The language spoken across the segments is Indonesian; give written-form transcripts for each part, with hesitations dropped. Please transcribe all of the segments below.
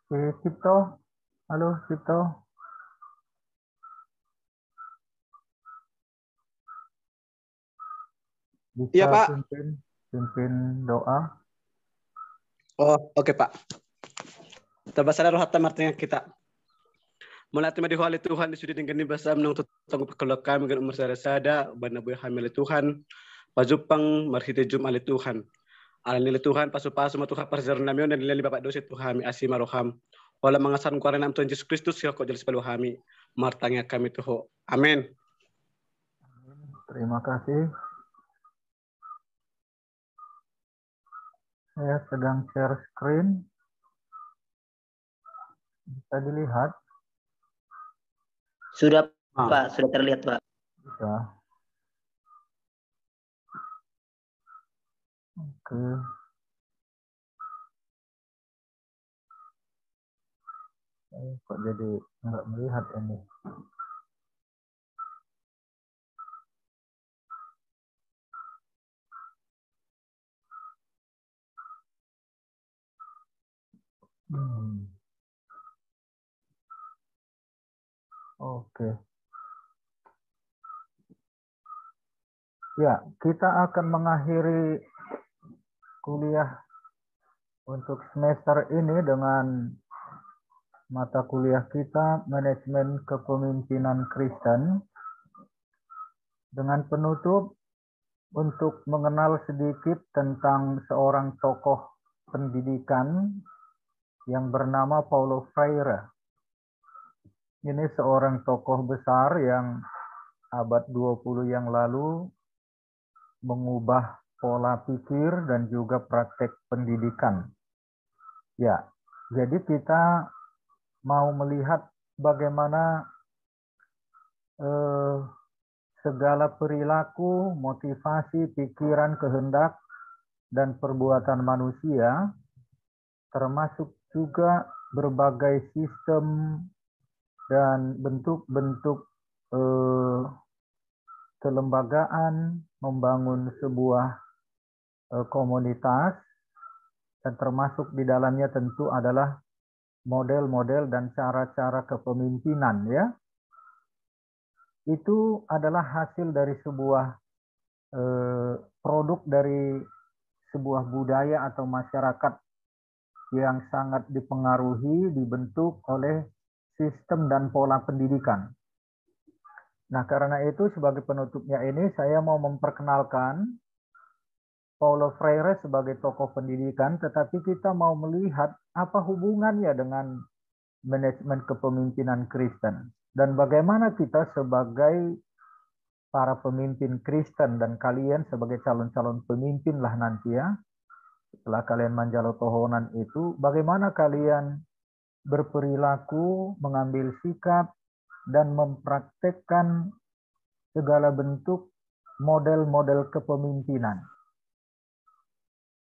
Cipto, halo Cipto, Iya, bisa Pak. pimpin doa? Oh, oke, Pak. Tabasara roh hatta martinga kita. Mula tima di hali Tuhan di sudi dengan basam nang tutang kalau kami dengan umur sada bana boy hamil Tuhan. Pajupang marhite jum ali Tuhan. Ala nila Tuhan pasu-pasu matuha parjar namion dan nila bapak dosit Tuhan asi maroham. Wala mga san kuara nam Tuhan Yesus Kristus sila ko jelas palu kami. Martanya kami tuho. Amin. Terima kasih. Saya sedang share screen. Bisa dilihat? Sudah, Pak. Sudah terlihat, Pak. Bisa. Oke. Kok jadi nggak melihat ini? Oke. Ya, kita akan mengakhiri kuliah untuk semester ini dengan mata kuliah kita Manajemen Kepemimpinan Kristen dengan penutup untuk mengenal sedikit tentang seorang tokoh pendidikan yang bernama Paulo Freire. Ini seorang tokoh besar yang abad 20 yang lalu mengubah pola pikir dan juga praktek pendidikan. Ya, jadi kita mau melihat bagaimana segala perilaku, motivasi, pikiran, kehendak, dan perbuatan manusia, termasuk juga berbagai sistem dan bentuk-bentuk kelembagaan, membangun sebuah komunitas, dan termasuk di dalamnya tentu adalah model-model dan cara-cara kepemimpinan, ya. Itu adalah hasil dari sebuah produk dari sebuah budaya atau masyarakat yang sangat dipengaruhi, dibentuk oleh sistem dan pola pendidikan. Nah, karena itu sebagai penutupnya ini saya mau memperkenalkan Paulo Freire sebagai tokoh pendidikan, tetapi kita mau melihat apa hubungannya dengan manajemen kepemimpinan Kristen dan bagaimana kita sebagai para pemimpin Kristen dan kalian sebagai calon-calon pemimpin lah nanti ya, setelah kalian manjalo tohonan itu, bagaimana kalian berperilaku, mengambil sikap, dan mempraktekkan segala bentuk model-model kepemimpinan.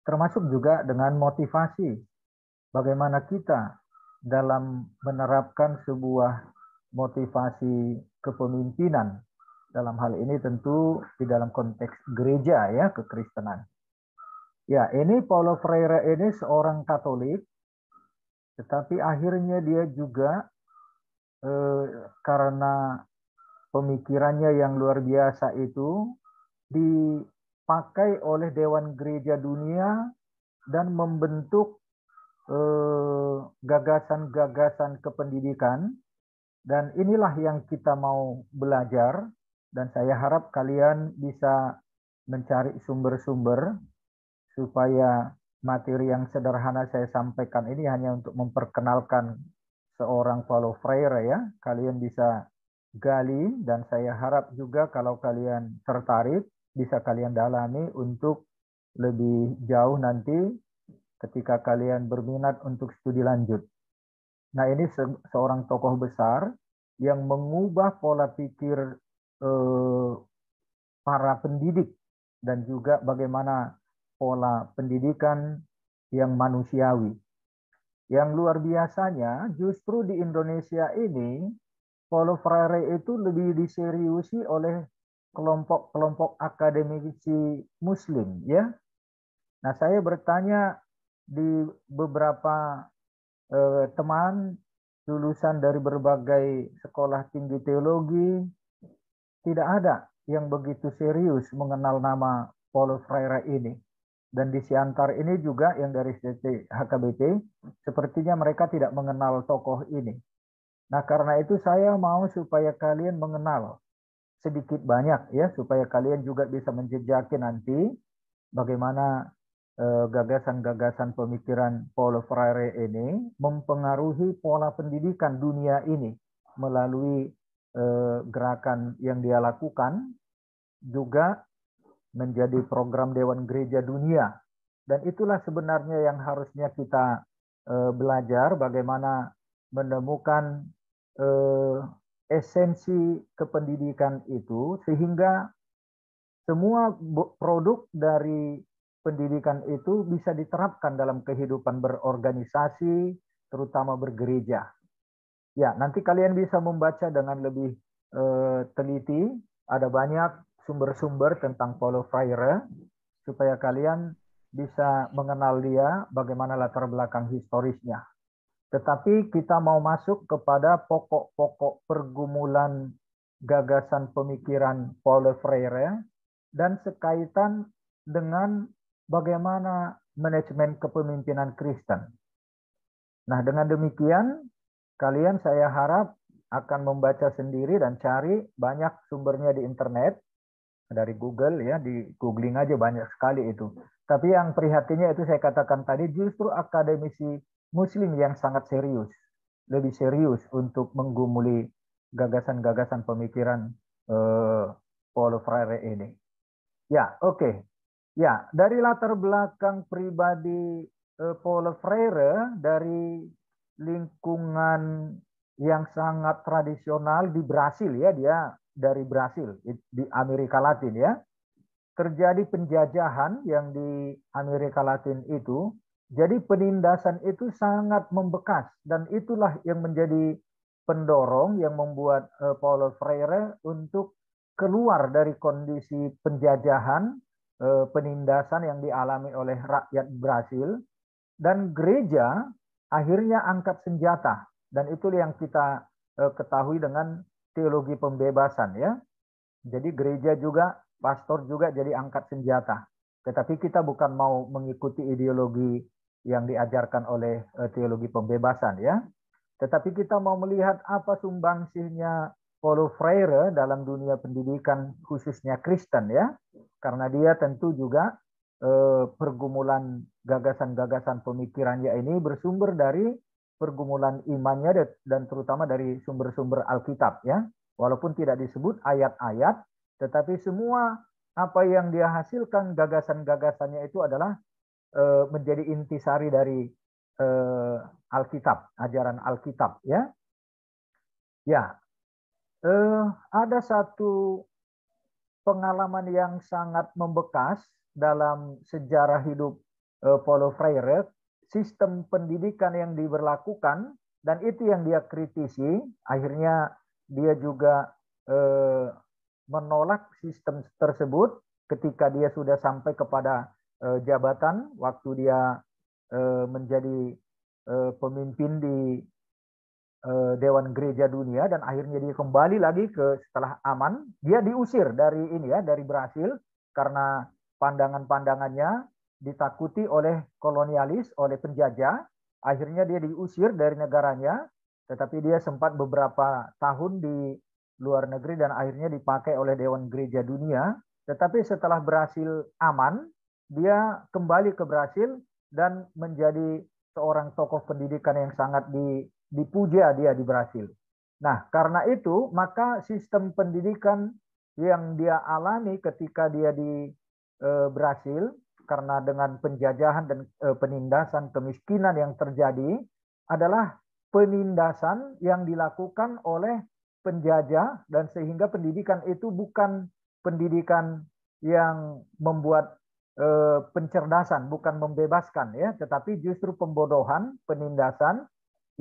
Termasuk juga dengan motivasi, bagaimana kita dalam menerapkan sebuah motivasi kepemimpinan. Dalam hal ini tentu di dalam konteks gereja ya, kekristenan. Ya, ini Paulo Freire ini seorang Katolik, tetapi akhirnya dia juga karena pemikirannya yang luar biasa itu dipakai oleh Dewan Gereja Dunia dan membentuk gagasan-gagasan kependidikan, dan inilah yang kita mau belajar, dan saya harap kalian bisa mencari sumber-sumber supaya materi yang sederhana saya sampaikan ini hanya untuk memperkenalkan seorang Paulo Freire ya. Kalian bisa gali dan saya harap juga kalau kalian tertarik bisa kalian dalami untuk lebih jauh nanti ketika kalian berminat untuk studi lanjut. Nah, ini seorang tokoh besar yang mengubah pola pikir para pendidik dan juga bagaimana pola pendidikan yang manusiawi. Yang luar biasanya justru di Indonesia ini Paulo Freire itu lebih diseriusi oleh kelompok-kelompok akademisi Muslim, ya. Nah, saya bertanya di beberapa teman lulusan dari berbagai sekolah tinggi teologi, tidak ada yang begitu serius mengenal nama Paulo Freire ini. Dan di Siantar ini juga yang dari HKBP, sepertinya mereka tidak mengenal tokoh ini. Nah, karena itu saya mau supaya kalian mengenal sedikit banyak ya, supaya kalian juga bisa menjejaki nanti bagaimana gagasan-gagasan pemikiran Paulo Freire ini mempengaruhi pola pendidikan dunia ini melalui gerakan yang dia lakukan, juga menjadi program Dewan Gereja Dunia. Dan itulah sebenarnya yang harusnya kita belajar bagaimana menemukan esensi kependidikan itu, sehingga semua produk dari pendidikan itu bisa diterapkan dalam kehidupan berorganisasi, terutama bergereja. Ya, nanti kalian bisa membaca dengan lebih teliti. Ada banyak sumber-sumber tentang Paulo Freire supaya kalian bisa mengenal dia, bagaimana latar belakang historisnya. Tetapi kita mau masuk kepada pokok-pokok pergumulan gagasan pemikiran Paulo Freire dan sekaitan dengan bagaimana manajemen kepemimpinan Kristen. Nah, dengan demikian kalian saya harap akan membaca sendiri dan cari banyak sumbernya di internet, dari Google ya, di googling aja banyak sekali itu. Tapi yang prihatinnya itu saya katakan tadi, justru akademisi Muslim yang sangat serius, lebih serius untuk menggumuli gagasan-gagasan pemikiran Paulo Freire ini. Ya, oke. Ya, dari latar belakang pribadi Paulo Freire, dari lingkungan yang sangat tradisional di Brasil ya, dia dari Brasil di Amerika Latin ya. Terjadi penjajahan yang di Amerika Latin itu, jadi penindasan itu sangat membekas, dan itulah yang menjadi pendorong yang membuat Paulo Freire untuk keluar dari kondisi penjajahan, penindasan yang dialami oleh rakyat Brasil, dan gereja akhirnya angkat senjata, dan itu yang kita ketahui dengan teologi pembebasan ya. Jadi gereja juga, pastor juga jadi angkat senjata. Tetapi kita bukan mau mengikuti ideologi yang diajarkan oleh teologi pembebasan ya. Tetapi kita mau melihat apa sumbangsihnya Paulo Freire dalam dunia pendidikan khususnya Kristen ya. Karena dia tentu juga pergumulan gagasan-gagasan pemikirannya ini bersumber dari pergumulan imannya dan terutama dari sumber-sumber Alkitab ya. Walaupun tidak disebut ayat-ayat, tetapi semua apa yang dia hasilkan gagasan-gagasannya itu adalah menjadi intisari dari Alkitab, ajaran Alkitab ya. Ya, ada satu pengalaman yang sangat membekas dalam sejarah hidup Paulo Freire, sistem pendidikan yang diberlakukan, dan itu yang dia kritisi. Akhirnya dia juga menolak sistem tersebut ketika dia sudah sampai kepada jabatan, waktu dia menjadi pemimpin di Dewan Gereja Dunia, dan akhirnya dia kembali lagi ke setelah aman, dia diusir dari ini ya, dari Brasil karena pandangan-pandangannya ditakuti oleh kolonialis, oleh penjajah. Akhirnya dia diusir dari negaranya, tetapi dia sempat beberapa tahun di luar negeri dan akhirnya dipakai oleh Dewan Gereja Dunia. Tetapi setelah Brasil aman, dia kembali ke Brasil dan menjadi seorang tokoh pendidikan yang sangat dipuja dia di Brasil. Nah, karena itu maka sistem pendidikan yang dia alami ketika dia di Brasil, karena dengan penjajahan dan penindasan kemiskinan yang terjadi adalah penindasan yang dilakukan oleh penjajah, dan sehingga pendidikan itu bukan pendidikan yang membuat pencerdasan, bukan membebaskan ya, tetapi justru pembodohan, penindasan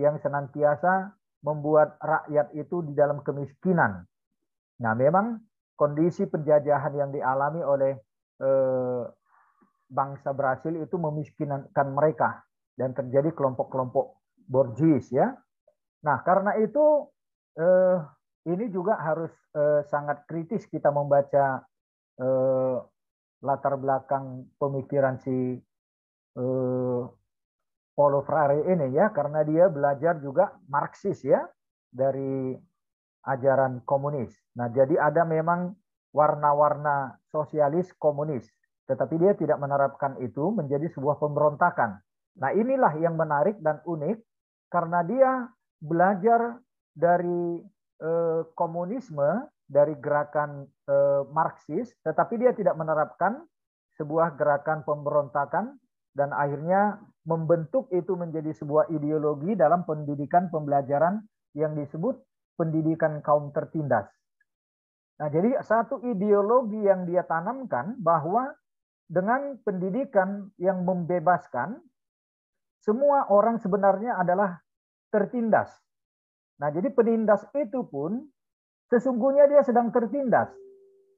yang senantiasa membuat rakyat itu di dalam kemiskinan. Nah, memang kondisi penjajahan yang dialami oleh bangsa Brasil itu memiskinkan mereka, dan terjadi kelompok-kelompok Borges ya. Nah, karena itu ini juga harus sangat kritis kita membaca latar belakang pemikiran si Paulo Freire ini ya, karena dia belajar juga Marxis ya dari ajaran komunis. Nah, jadi ada memang warna-warna sosialis komunis, tetapi dia tidak menerapkan itu menjadi sebuah pemberontakan. Nah, inilah yang menarik dan unik karena dia belajar dari komunisme, dari gerakan Marxis, tetapi dia tidak menerapkan sebuah gerakan pemberontakan dan akhirnya membentuk itu menjadi sebuah ideologi dalam pendidikan pembelajaran yang disebut pendidikan kaum tertindas. Nah, jadi satu ideologi yang dia tanamkan bahwa dengan pendidikan yang membebaskan, semua orang sebenarnya adalah tertindas. Nah, jadi penindas itu pun sesungguhnya dia sedang tertindas.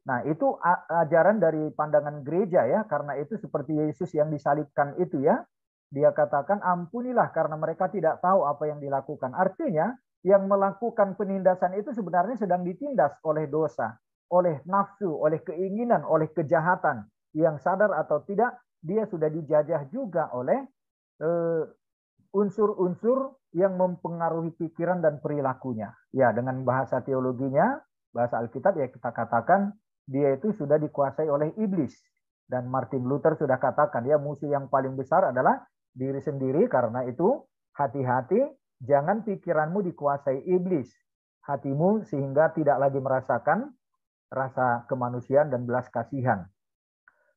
Nah, itu ajaran dari pandangan gereja ya, karena itu seperti Yesus yang disalibkan itu ya. Dia katakan ampunilah karena mereka tidak tahu apa yang dilakukan. Artinya yang melakukan penindasan itu sebenarnya sedang ditindas oleh dosa, oleh nafsu, oleh keinginan, oleh kejahatan. Yang sadar atau tidak, dia sudah dijajah juga oleh unsur-unsur yang mempengaruhi pikiran dan perilakunya. Ya, dengan bahasa teologinya, bahasa Alkitab ya kita katakan dia itu sudah dikuasai oleh iblis. Dan Martin Luther sudah katakan ya musuh yang paling besar adalah diri sendiri, karena itu hati-hati jangan pikiranmu dikuasai iblis. Hatimu sehingga tidak lagi merasakan rasa kemanusiaan dan belas kasihan.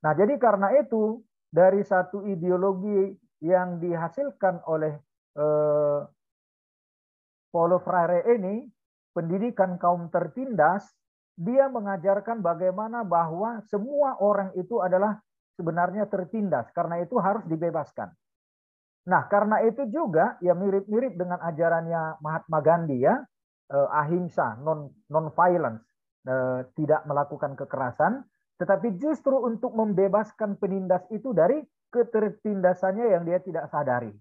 Nah, jadi karena itu dari satu ideologi yang dihasilkan oleh Paulo Freire ini, pendidikan kaum tertindas, dia mengajarkan bagaimana bahwa semua orang itu adalah sebenarnya tertindas, karena itu harus dibebaskan. Nah, karena itu juga ya mirip-mirip dengan ajarannya Mahatma Gandhi ya, ahimsa, non-violence, tidak melakukan kekerasan, tetapi justru untuk membebaskan penindas itu dari ketertindasannya yang dia tidak sadari.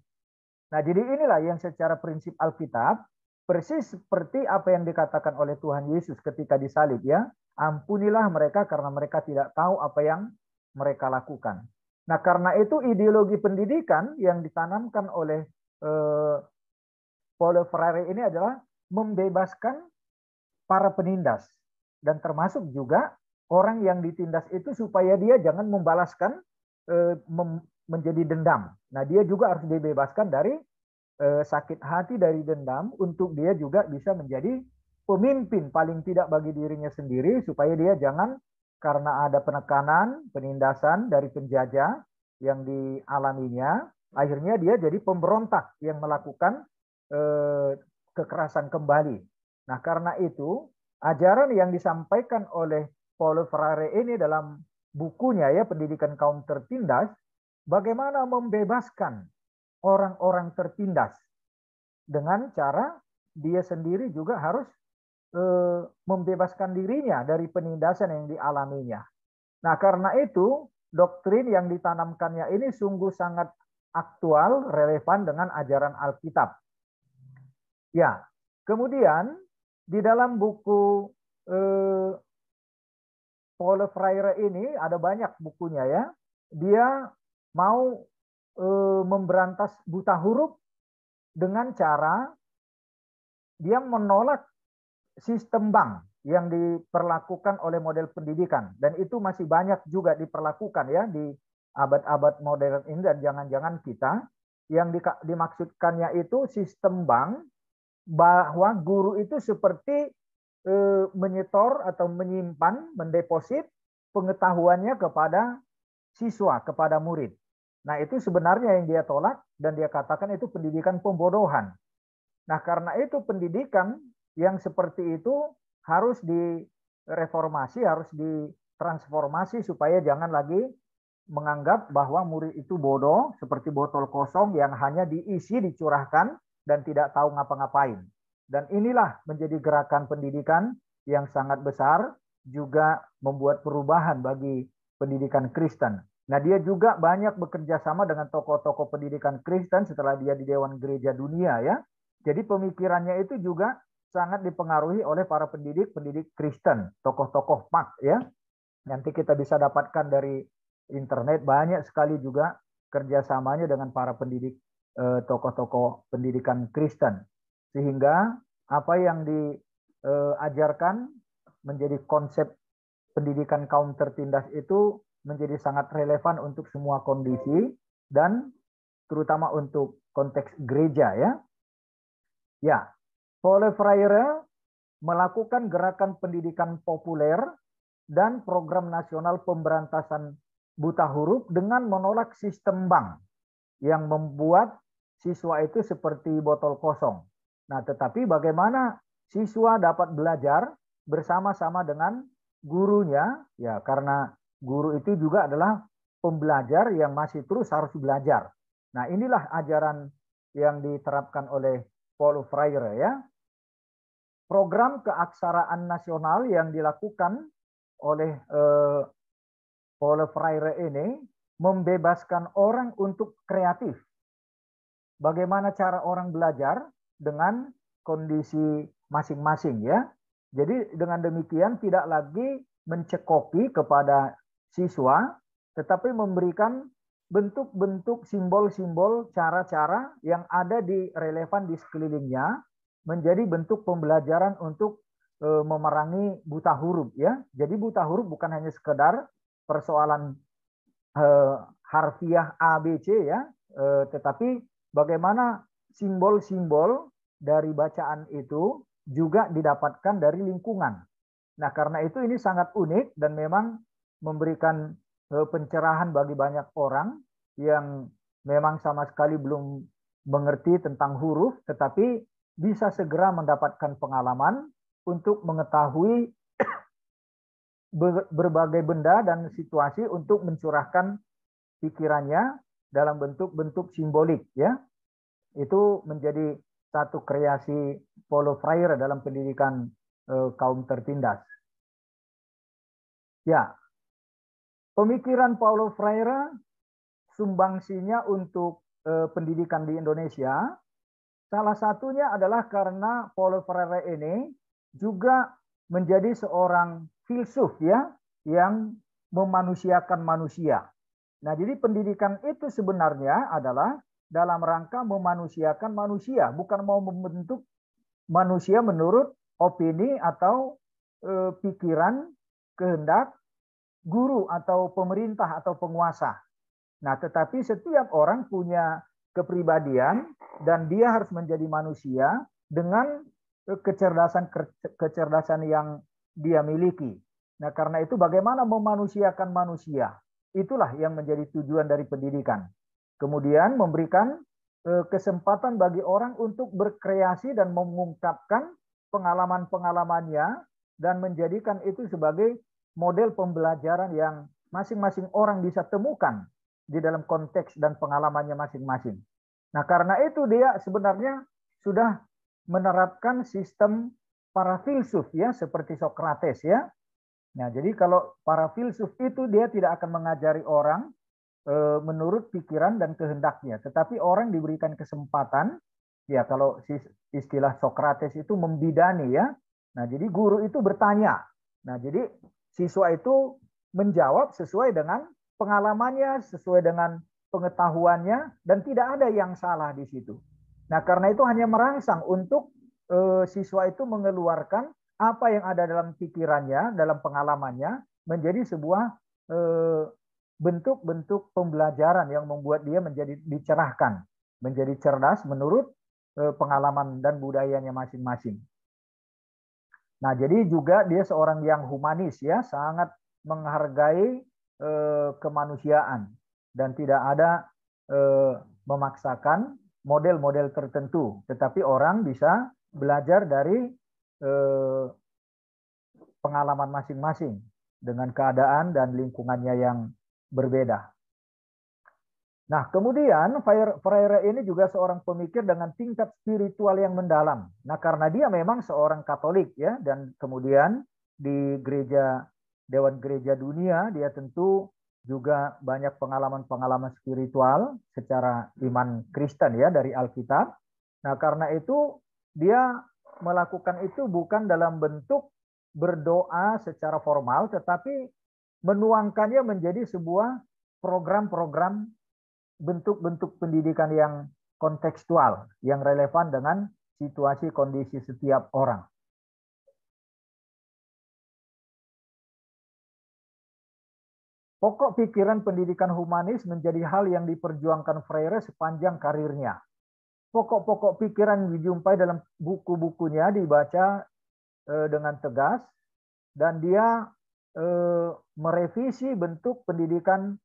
Nah, jadi inilah yang secara prinsip Alkitab persis seperti apa yang dikatakan oleh Tuhan Yesus ketika disalib ya. Ampunilah mereka karena mereka tidak tahu apa yang mereka lakukan. Nah, karena itu ideologi pendidikan yang ditanamkan oleh Paulo Freire ini adalah membebaskan para penindas dan termasuk juga orang yang ditindas itu supaya dia jangan membalaskan menjadi dendam. Nah, dia juga harus dibebaskan dari sakit hati, dari dendam, untuk dia juga bisa menjadi pemimpin paling tidak bagi dirinya sendiri, supaya dia jangan karena ada penekanan, penindasan dari penjajah yang dialaminya, akhirnya dia jadi pemberontak yang melakukan kekerasan kembali. Nah, karena itu ajaran yang disampaikan oleh Paulo Freire ini dalam bukunya ya, Pendidikan Kaum Tertindas, bagaimana membebaskan orang-orang tertindas dengan cara dia sendiri juga harus membebaskan dirinya dari penindasan yang dialaminya. Nah, karena itu doktrin yang ditanamkannya ini sungguh sangat aktual, relevan dengan ajaran Alkitab. Ya, kemudian di dalam buku Paulo Freire ini ada banyak bukunya ya. Dia mau memberantas buta huruf dengan cara dia menolak sistem bank yang diperlakukan oleh model pendidikan, dan itu masih banyak juga diperlakukan ya di abad-abad modern ini. Dan jangan-jangan kita yang dimaksudkannya itu sistem bank, bahwa guru itu seperti menyetor atau menyimpan, mendeposit pengetahuannya kepada siswa, kepada murid. Nah, itu sebenarnya yang dia tolak dan dia katakan itu pendidikan pembodohan. Nah, karena itu pendidikan yang seperti itu harus direformasi, harus ditransformasi supaya jangan lagi menganggap bahwa murid itu bodoh seperti botol kosong yang hanya diisi, dicurahkan dan tidak tahu ngapa-ngapain. Dan inilah menjadi gerakan pendidikan yang sangat besar, juga membuat perubahan bagi pendidikan Kristen. Nah, dia juga banyak bekerja sama dengan tokoh-tokoh pendidikan Kristen setelah dia di Dewan Gereja Dunia ya. Jadi pemikirannya itu juga sangat dipengaruhi oleh para pendidik Kristen, tokoh-tokoh PAK ya. Nanti kita bisa dapatkan dari internet banyak sekali juga kerjasamanya dengan para tokoh-tokoh pendidikan Kristen. Sehingga apa yang diajarkan menjadi konsep pendidikan kaum tertindas itu menjadi sangat relevan untuk semua kondisi dan terutama untuk konteks gereja ya. Ya, Paul Freire melakukan gerakan pendidikan populer dan program nasional pemberantasan buta huruf dengan menolak sistem bank yang membuat siswa itu seperti botol kosong. Nah, tetapi bagaimana siswa dapat belajar bersama-sama dengan gurunya, ya karena guru itu juga adalah pembelajar yang masih terus harus belajar. Nah, inilah ajaran yang diterapkan oleh Paul Freire ya. Program keaksaraan nasional yang dilakukan oleh Paul Freire ini membebaskan orang untuk kreatif. Bagaimana cara orang belajar dengan kondisi masing-masing ya. Jadi dengan demikian tidak lagi mencekoki kepada siswa, tetapi memberikan bentuk-bentuk simbol-simbol cara-cara yang ada di relevan di sekelilingnya menjadi bentuk pembelajaran untuk memerangi buta huruf ya. Jadi buta huruf bukan hanya sekedar persoalan harfiah A, B, C ya, tetapi bagaimana simbol-simbol dari bacaan itu juga didapatkan dari lingkungan. Nah, karena itu ini sangat unik dan memang memberikan pencerahan bagi banyak orang yang memang sama sekali belum mengerti tentang huruf, tetapi bisa segera mendapatkan pengalaman untuk mengetahui berbagai benda dan situasi untuk mencurahkan pikirannya dalam bentuk-bentuk simbolik ya. Itu menjadi satu kreasi Paulo Freire dalam pendidikan kaum tertindas. Ya. Pemikiran Paulo Freire sumbangsinya untuk pendidikan di Indonesia salah satunya adalah karena Paulo Freire ini juga menjadi seorang filsuf ya yang memanusiakan manusia. Nah, jadi pendidikan itu sebenarnya adalah dalam rangka memanusiakan manusia, bukan mau membentuk manusia menurut opini atau pikiran, kehendak guru atau pemerintah atau penguasa. Nah, tetapi setiap orang punya kepribadian dan dia harus menjadi manusia dengan kecerdasan yang dia miliki. Nah, karena itu bagaimana memanusiakan manusia? Itulah yang menjadi tujuan dari pendidikan. Kemudian memberikan kesempatan bagi orang untuk berkreasi dan mengungkapkan pengalaman-pengalamannya dan menjadikan itu sebagai model pembelajaran yang masing-masing orang bisa temukan di dalam konteks dan pengalamannya masing-masing. Nah, karena itu dia sebenarnya sudah menerapkan sistem para filsuf ya, seperti Socrates ya. Nah, jadi kalau para filsuf itu dia tidak akan mengajari orang menurut pikiran dan kehendaknya, tetapi orang diberikan kesempatan ya, kalau istilah Socrates itu membidani ya. Nah, jadi guru itu bertanya. Nah, jadi siswa itu menjawab sesuai dengan pengalamannya, sesuai dengan pengetahuannya, dan tidak ada yang salah di situ. Nah, karena itu hanya merangsang untuk siswa itu mengeluarkan apa yang ada dalam pikirannya, dalam pengalamannya, menjadi sebuah bentuk-bentuk pembelajaran yang membuat dia menjadi dicerahkan, menjadi cerdas menurut pengalaman dan budayanya masing-masing. Nah, jadi juga dia seorang yang humanis ya, sangat menghargai kemanusiaan dan tidak ada memaksakan model-model tertentu, tetapi orang bisa belajar dari pengalaman masing-masing dengan keadaan dan lingkungannya yang berbeda. Nah, kemudian Freire ini juga seorang pemikir dengan tingkat spiritual yang mendalam. Nah, karena dia memang seorang Katolik ya, dan kemudian di Dewan Gereja Dunia dia tentu juga banyak pengalaman-pengalaman spiritual secara iman Kristen ya dari Alkitab. Nah, karena itu dia melakukan itu bukan dalam bentuk berdoa secara formal, tetapi menuangkannya menjadi sebuah program-program bentuk-bentuk pendidikan yang kontekstual, yang relevan dengan situasi kondisi setiap orang. Pokok pikiran pendidikan humanis menjadi hal yang diperjuangkan Freire sepanjang karirnya. Pokok-pokok pikiran dijumpai dalam buku-bukunya, dibaca dengan tegas, dan dia merevisi bentuk pendidikan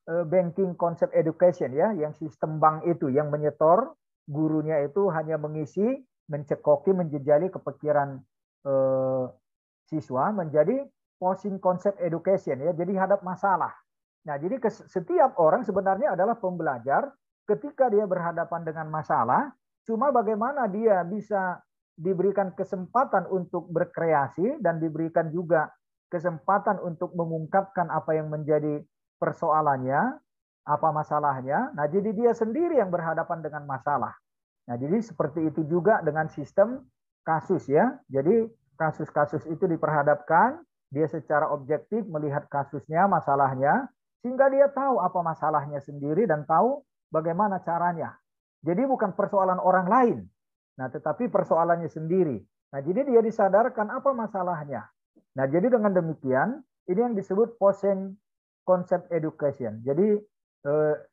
banking concept education ya, yang sistem bank itu yang menyetor, gurunya itu hanya mengisi, mencekoki, menjejali kepikiran siswa menjadi posing concept education ya, jadi hadap masalah. Nah, jadi setiap orang sebenarnya adalah pembelajar ketika dia berhadapan dengan masalah, cuma bagaimana dia bisa diberikan kesempatan untuk berkreasi dan diberikan juga kesempatan untuk mengungkapkan apa yang menjadi persoalannya, apa masalahnya. Nah, jadi dia sendiri yang berhadapan dengan masalah. Nah, jadi seperti itu juga dengan sistem kasus ya. Jadi kasus-kasus itu diperhadapkan, dia secara objektif melihat kasusnya, masalahnya, sehingga dia tahu apa masalahnya sendiri dan tahu bagaimana caranya. Jadi bukan persoalan orang lain, nah tetapi persoalannya sendiri. Nah, jadi dia disadarkan apa masalahnya. Nah, jadi dengan demikian, ini yang disebut posing concept education. Jadi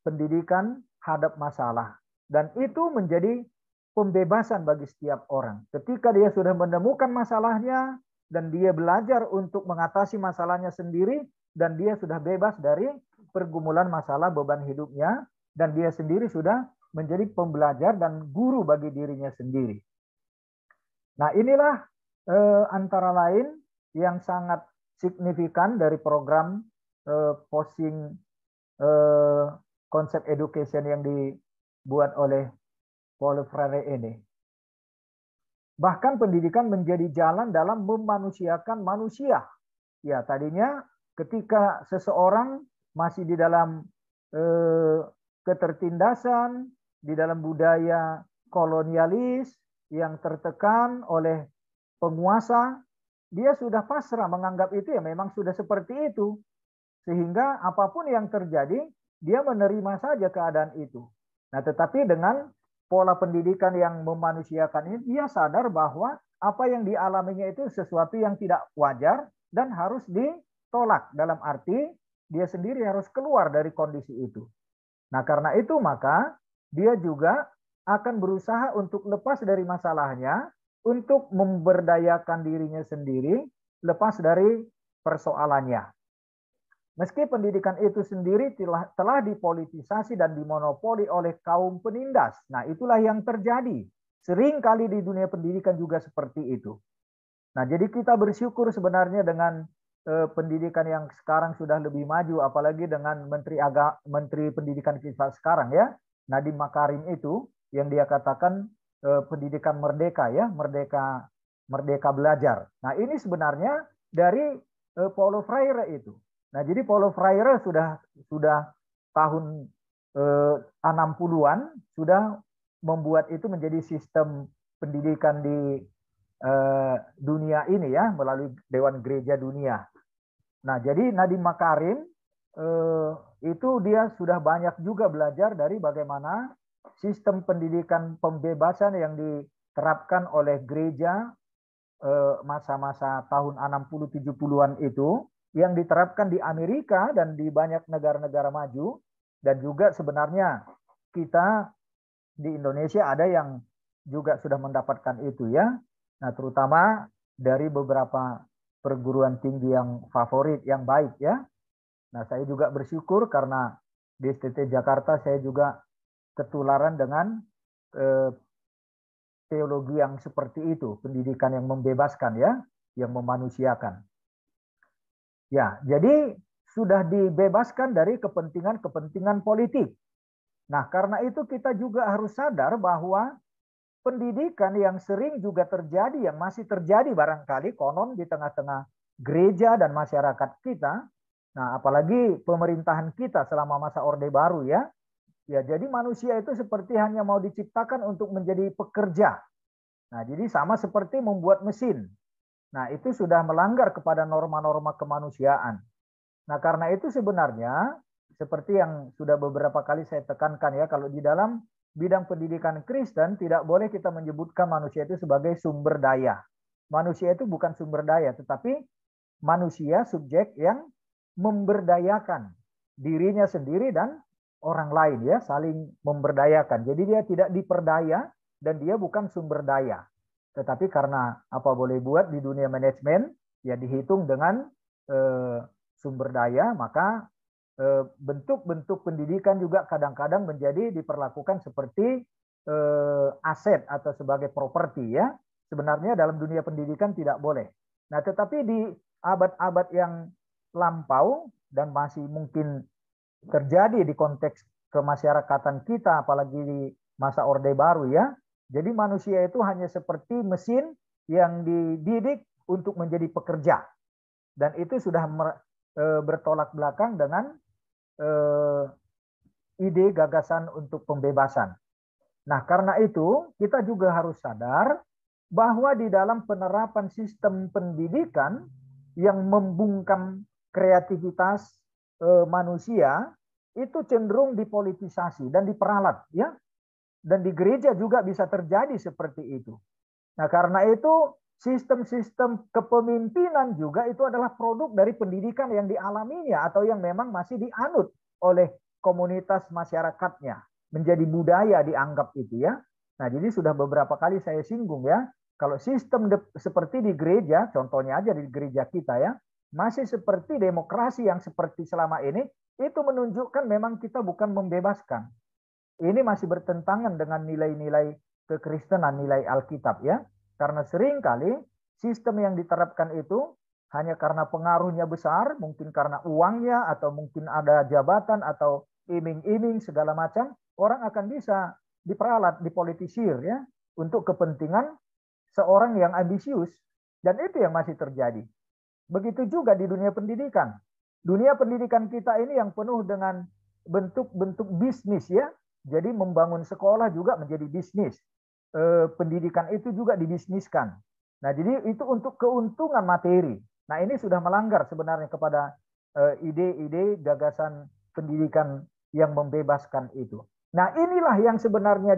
pendidikan hadap masalah. Dan itu menjadi pembebasan bagi setiap orang. Ketika dia sudah menemukan masalahnya, dan dia belajar untuk mengatasi masalahnya sendiri, dan dia sudah bebas dari pergumulan masalah beban hidupnya, dan dia sendiri sudah menjadi pembelajar dan guru bagi dirinya sendiri. Nah, inilah antara lain yang sangat signifikan dari program posing konsep education yang dibuat oleh Paulo Freire ini. Bahkan pendidikan menjadi jalan dalam memanusiakan manusia. Ya, tadinya ketika seseorang masih di dalam ketertindasan, di dalam budaya kolonialis yang tertekan oleh penguasa, dia sudah pasrah menganggap itu ya memang sudah seperti itu. Sehingga apapun yang terjadi, dia menerima saja keadaan itu. Nah, tetapi dengan pola pendidikan yang memanusiakan ini, dia sadar bahwa apa yang dialaminya itu sesuatu yang tidak wajar dan harus ditolak. Dalam arti dia sendiri harus keluar dari kondisi itu. Nah, karena itu maka dia juga akan berusaha untuk lepas dari masalahnya, untuk memberdayakan dirinya sendiri, lepas dari persoalannya. Meski pendidikan itu sendiri telah dipolitisasi dan dimonopoli oleh kaum penindas. Nah, itulah yang terjadi. Sering kali di dunia pendidikan juga seperti itu. Nah, jadi kita bersyukur sebenarnya dengan pendidikan yang sekarang sudah lebih maju, apalagi dengan Menteri Pendidikan kita sekarang ya, Nadiem Makarim itu, yang dia katakan pendidikan merdeka ya, merdeka belajar. Nah, ini sebenarnya dari Paulo Freire itu. Nah, jadi Paulo Freire sudah tahun 60-an sudah membuat itu menjadi sistem pendidikan di dunia ini ya, melalui Dewan Gereja Dunia. Nah, jadi Nadiem Makarim itu dia sudah banyak juga belajar dari bagaimana sistem pendidikan pembebasan yang diterapkan oleh gereja masa-masa tahun 60-70-an itu, yang diterapkan di Amerika dan di banyak negara-negara maju, dan juga sebenarnya kita di Indonesia ada yang juga sudah mendapatkan itu ya. Nah, terutama dari beberapa perguruan tinggi yang favorit, yang baik ya. Nah, saya juga bersyukur karena di STT Jakarta saya juga ketularan dengan teologi yang seperti itu, pendidikan yang membebaskan ya, yang memanusiakan. Ya, jadi sudah dibebaskan dari kepentingan-kepentingan politik. Nah, karena itu kita juga harus sadar bahwa pendidikan yang sering juga terjadi, yang masih terjadi barangkali konon di tengah-tengah gereja dan masyarakat kita, Nah, apalagi pemerintahan kita selama masa Orde Baru ya. Ya, jadi manusia itu seperti hanya mau diciptakan untuk menjadi pekerja. Nah, jadi sama seperti membuat mesin. Nah, itu sudah melanggar kepada norma-norma kemanusiaan. Nah, karena itu sebenarnya seperti yang sudah beberapa kali saya tekankan ya, kalau di dalam bidang pendidikan Kristen tidak boleh kita menyebutkan manusia itu sebagai sumber daya. Manusia itu bukan sumber daya, tetapi manusia subjek yang memberdayakan dirinya sendiri dan orang lain ya, saling memberdayakan. Jadi dia tidak diperdaya dan dia bukan sumber daya. Tetapi karena apa boleh buat di dunia manajemen ya dihitung dengan sumber daya, maka bentuk-bentuk pendidikan juga kadang-kadang menjadi diperlakukan seperti aset atau sebagai properti ya. Sebenarnya dalam dunia pendidikan tidak boleh. Nah, tetapi di abad-abad yang lampau dan masih mungkin terjadi di konteks kemasyarakatan kita, apalagi di masa Orde Baru ya. Jadi manusia itu hanya seperti mesin yang dididik untuk menjadi pekerja. Dan itu sudah bertolak belakang dengan ide gagasan untuk pembebasan. Nah, karena itu kita juga harus sadar bahwa di dalam penerapan sistem pendidikan yang membungkam kreativitas manusia itu cenderung dipolitisasi dan diperalat ya. Dan di gereja juga bisa terjadi seperti itu. Nah, karena itu sistem-sistem kepemimpinan juga itu adalah produk dari pendidikan yang dialaminya atau yang memang masih dianut oleh komunitas masyarakatnya. Menjadi budaya dianggap itu ya. Nah, jadi sudah beberapa kali saya singgung ya. Kalau sistem seperti di gereja, contohnya aja di gereja kita ya, masih seperti demokrasi yang seperti selama ini, itu menunjukkan memang kita bukan membebaskan. Ini masih bertentangan dengan nilai-nilai kekristenan, nilai Alkitab ya. Karena seringkali sistem yang diterapkan itu hanya karena pengaruhnya besar, mungkin karena uangnya, atau mungkin ada jabatan, atau iming-iming segala macam, orang akan bisa diperalat, dipolitisir ya, untuk kepentingan seorang yang ambisius. Dan itu yang masih terjadi. Begitu juga di dunia pendidikan. Dunia pendidikan kita ini yang penuh dengan bentuk-bentuk bisnis ya. Jadi membangun sekolah juga menjadi bisnis. Pendidikan itu juga dibisniskan. Nah, jadi itu untuk keuntungan materi. Nah, ini sudah melanggar sebenarnya kepada ide-ide gagasan pendidikan yang membebaskan itu. Nah, inilah yang sebenarnya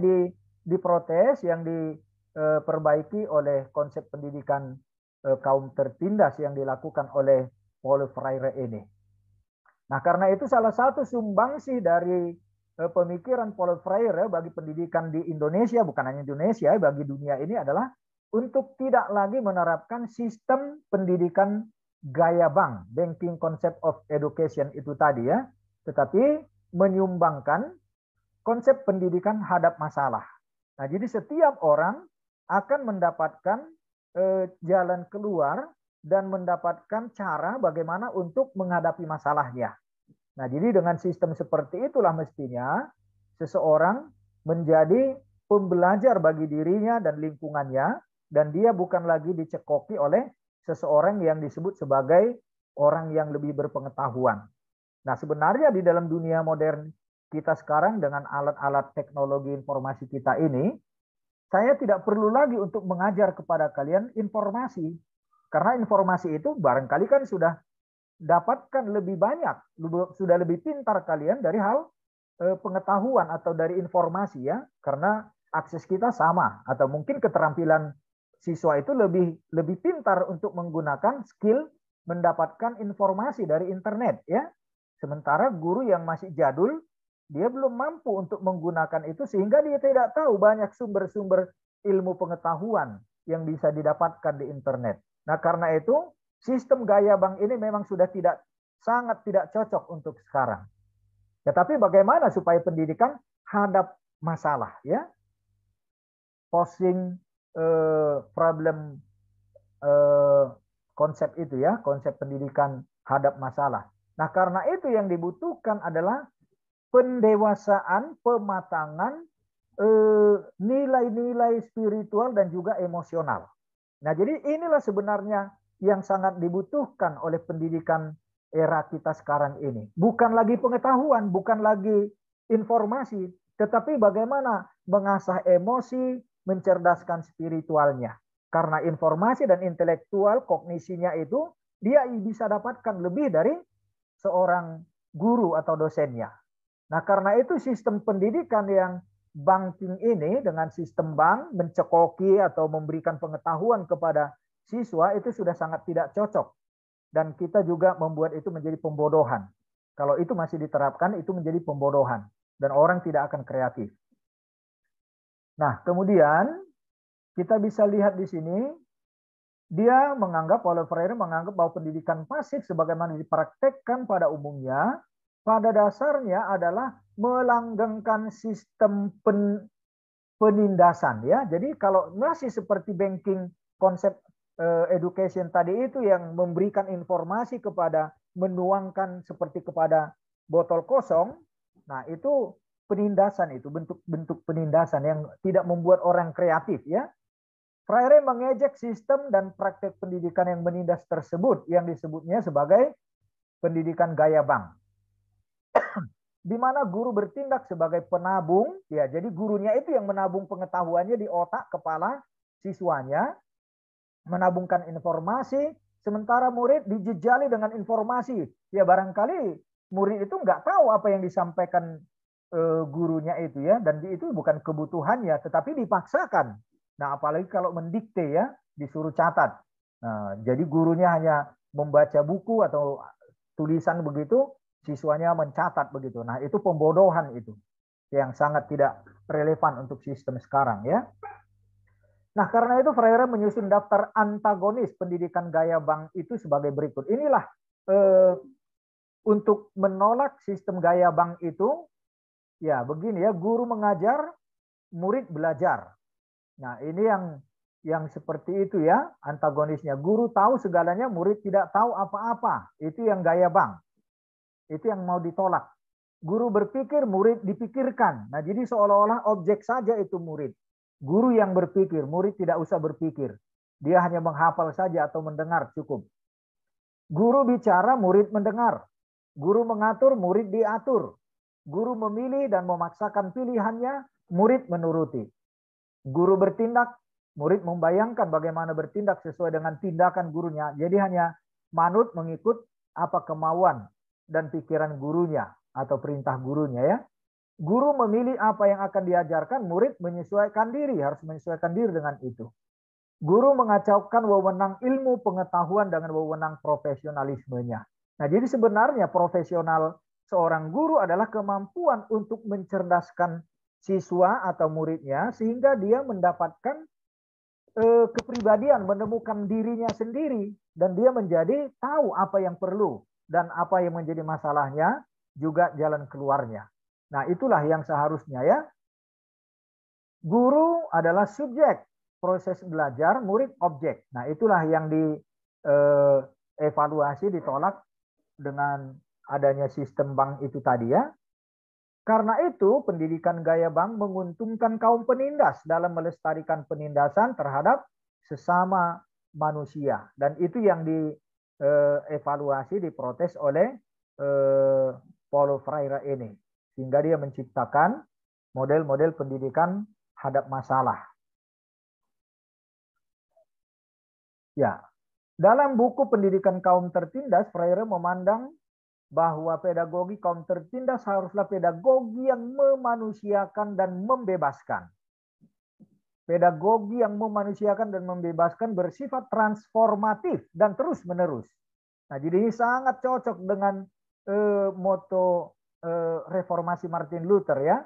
diprotes, yang diperbaiki oleh konsep pendidikan kaum tertindas yang dilakukan oleh Paulo Freire ini. Nah, karena itu salah satu sumbangsi dari pemikiran Paulo Freire bagi pendidikan di Indonesia, bukan hanya Indonesia, bagi dunia ini adalah untuk tidak lagi menerapkan sistem pendidikan gaya bank, banking concept of education itu tadi ya, tetapi menyumbangkan konsep pendidikan hadap masalah. Nah, jadi setiap orang akan mendapatkan jalan keluar dan mendapatkan cara bagaimana untuk menghadapi masalahnya. Nah, jadi dengan sistem seperti itulah mestinya seseorang menjadi pembelajar bagi dirinya dan lingkungannya, dan dia bukan lagi dicekoki oleh seseorang yang disebut sebagai orang yang lebih berpengetahuan. Nah, sebenarnya di dalam dunia modern kita sekarang dengan alat-alat teknologi informasi kita ini, saya tidak perlu lagi untuk mengajar kepada kalian informasi. Karena informasi itu barangkali kan sudah dapatkan lebih banyak, sudah lebih pintar kalian dari hal pengetahuan atau dari informasi ya, karena akses kita sama, atau mungkin keterampilan siswa itu lebih pintar untuk menggunakan skill mendapatkan informasi dari internet ya. Sementara guru yang masih jadul, dia belum mampu untuk menggunakan itu sehingga dia tidak tahu banyak sumber-sumber ilmu pengetahuan yang bisa didapatkan di internet. Nah, karena itu sistem gaya bank ini memang sudah sangat tidak cocok untuk sekarang. Tetapi bagaimana supaya pendidikan hadap masalah ya? Posing problem konsep itu ya, konsep pendidikan hadap masalah. Nah, karena itu yang dibutuhkan adalah pendewasaan, pematangan nilai-nilai spiritual dan juga emosional. Nah, jadi inilah sebenarnya yang sangat dibutuhkan oleh pendidikan era kita sekarang ini. Bukan lagi pengetahuan, bukan lagi informasi, tetapi bagaimana mengasah emosi, mencerdaskan spiritualnya. Karena informasi dan intelektual, kognisinya itu, dia bisa dapatkan lebih dari seorang guru atau dosennya. Nah, karena itu sistem pendidikan yang banking ini dengan sistem bank mencekoki atau memberikan pengetahuan kepada siswa itu sudah sangat tidak cocok. Dan kita juga membuat itu menjadi pembodohan. Kalau itu masih diterapkan, itu menjadi pembodohan. Dan orang tidak akan kreatif. Nah, kemudian kita bisa lihat di sini, dia menganggap, Paulo Freire menganggap bahwa pendidikan pasif sebagaimana dipraktekkan pada umumnya, pada dasarnya adalah melanggengkan sistem penindasan. Ya, jadi kalau masih seperti banking konsep education tadi itu yang memberikan informasi kepada, menuangkan seperti kepada botol kosong, nah itu penindasan, itu bentuk-bentuk penindasan yang tidak membuat orang kreatif. Ya, Freire mengejek sistem dan praktek pendidikan yang menindas tersebut yang disebutnya sebagai pendidikan gaya bank. Di mana guru bertindak sebagai penabung, ya, jadi gurunya itu yang menabung pengetahuannya di otak kepala siswanya, menabungkan informasi, sementara murid dijejali dengan informasi. Ya, barangkali murid itu nggak tahu apa yang disampaikan gurunya itu, ya, dan itu bukan kebutuhannya, tetapi dipaksakan. Nah, apalagi kalau mendikte, ya, disuruh catat. Nah, jadi gurunya hanya membaca buku atau tulisan begitu, siswanya mencatat begitu. Nah, itu pembodohan itu yang sangat tidak relevan untuk sistem sekarang, ya. Nah, karena itu Freire menyusun daftar antagonis pendidikan gaya bank itu sebagai berikut. Inilah untuk menolak sistem gaya bank itu, ya begini ya, guru mengajar, murid belajar. Nah, ini yang seperti itu ya, antagonisnya. Guru tahu segalanya, murid tidak tahu apa-apa. Itu yang gaya bank. Itu yang mau ditolak. Guru berpikir, murid dipikirkan. Nah, jadi seolah-olah objek saja itu murid. Guru yang berpikir, murid tidak usah berpikir. Dia hanya menghafal saja atau mendengar cukup. Guru bicara, murid mendengar. Guru mengatur, murid diatur. Guru memilih dan memaksakan pilihannya, murid menuruti. Guru bertindak, murid membayangkan bagaimana bertindak sesuai dengan tindakan gurunya. Jadi hanya manut mengikut apa kemauan dan pikiran gurunya atau perintah gurunya, ya. Guru memilih apa yang akan diajarkan, murid menyesuaikan diri, harus menyesuaikan diri dengan itu. Guru mengacaukan wewenang ilmu pengetahuan dengan wewenang profesionalismenya. Nah, jadi sebenarnya profesional seorang guru adalah kemampuan untuk mencerdaskan siswa atau muridnya sehingga dia mendapatkan kepribadian, menemukan dirinya sendiri, dan dia menjadi tahu apa yang perlu dan apa yang menjadi masalahnya, juga jalan keluarnya. Nah, itulah yang seharusnya, ya. Guru adalah subjek proses belajar, murid objek. Nah, itulah yang dievaluasi, ditolak dengan adanya sistem bank itu tadi, ya. Karena itu, pendidikan gaya bank menguntungkan kaum penindas dalam melestarikan penindasan terhadap sesama manusia. Dan itu yang dievaluasi, diprotes oleh Paulo Freire ini. Sehingga dia menciptakan model-model pendidikan hadap masalah. Ya, dalam buku Pendidikan Kaum Tertindas, Freire memandang bahwa pedagogi kaum tertindas haruslah pedagogi yang memanusiakan dan membebaskan. Pedagogi yang memanusiakan dan membebaskan bersifat transformatif dan terus-menerus. Nah, jadi ini sangat cocok dengan moto reformasi Martin Luther, ya.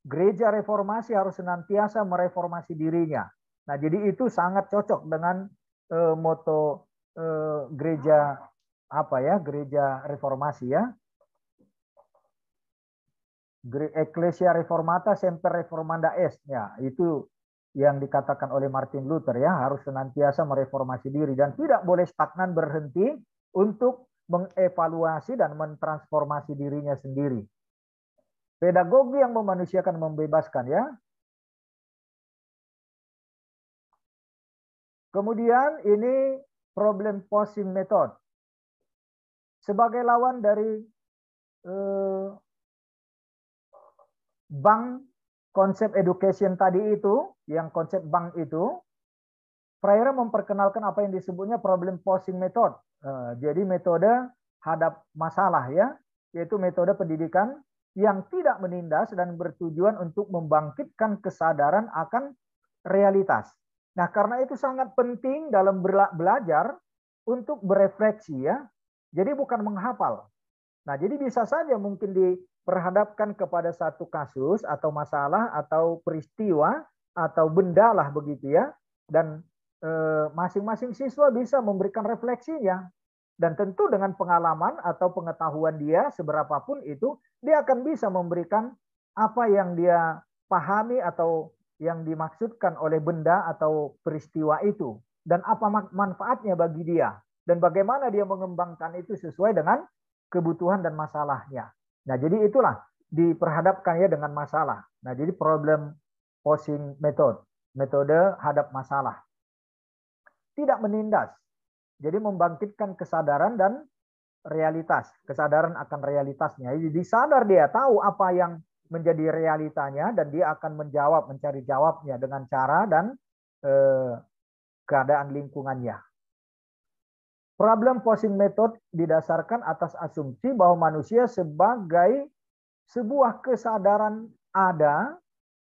Gereja reformasi harus senantiasa mereformasi dirinya. Nah, jadi itu sangat cocok dengan moto gereja gereja reformasi, ya. Ecclesia Reformata Semper Reformanda Est, ya, itu yang dikatakan oleh Martin Luther, ya, harus senantiasa mereformasi diri dan tidak boleh stagnan, berhenti untuk mengevaluasi dan mentransformasi dirinya sendiri. Pedagogi yang memanusiakan, membebaskan, ya. Kemudian ini problem posing method. sebagai lawan dari bank konsep education tadi itu, yang konsep bank itu, Freire memperkenalkan apa yang disebutnya problem posing method. Jadi metode hadap masalah ya, yaitu metode pendidikan yang tidak menindas dan bertujuan untuk membangkitkan kesadaran akan realitas. Nah, karena itu sangat penting dalam belajar untuk berefleksi ya. Jadi bukan menghafal. Nah, jadi bisa saja mungkin diperhadapkan kepada satu kasus atau masalah atau peristiwa atau benda lah begitu ya. Dan masing-masing siswa bisa memberikan refleksinya. Dan tentu dengan pengalaman atau pengetahuan dia seberapapun itu, dia akan bisa memberikan apa yang dia pahami atau yang dimaksudkan oleh benda atau peristiwa itu. Dan apa manfaatnya bagi dia. Dan bagaimana dia mengembangkan itu sesuai dengan kebutuhan dan masalahnya. Nah, jadi itulah diperhadapkan ya dengan masalah. Nah, jadi problem posing method, metode hadap masalah. Tidak menindas. Jadi membangkitkan kesadaran dan realitas, kesadaran akan realitasnya. Jadi sadar dia tahu apa yang menjadi realitanya dan dia akan menjawab, mencari jawabnya dengan cara dan keadaan lingkungannya. Problem posing method didasarkan atas asumsi bahwa manusia sebagai sebuah kesadaran ada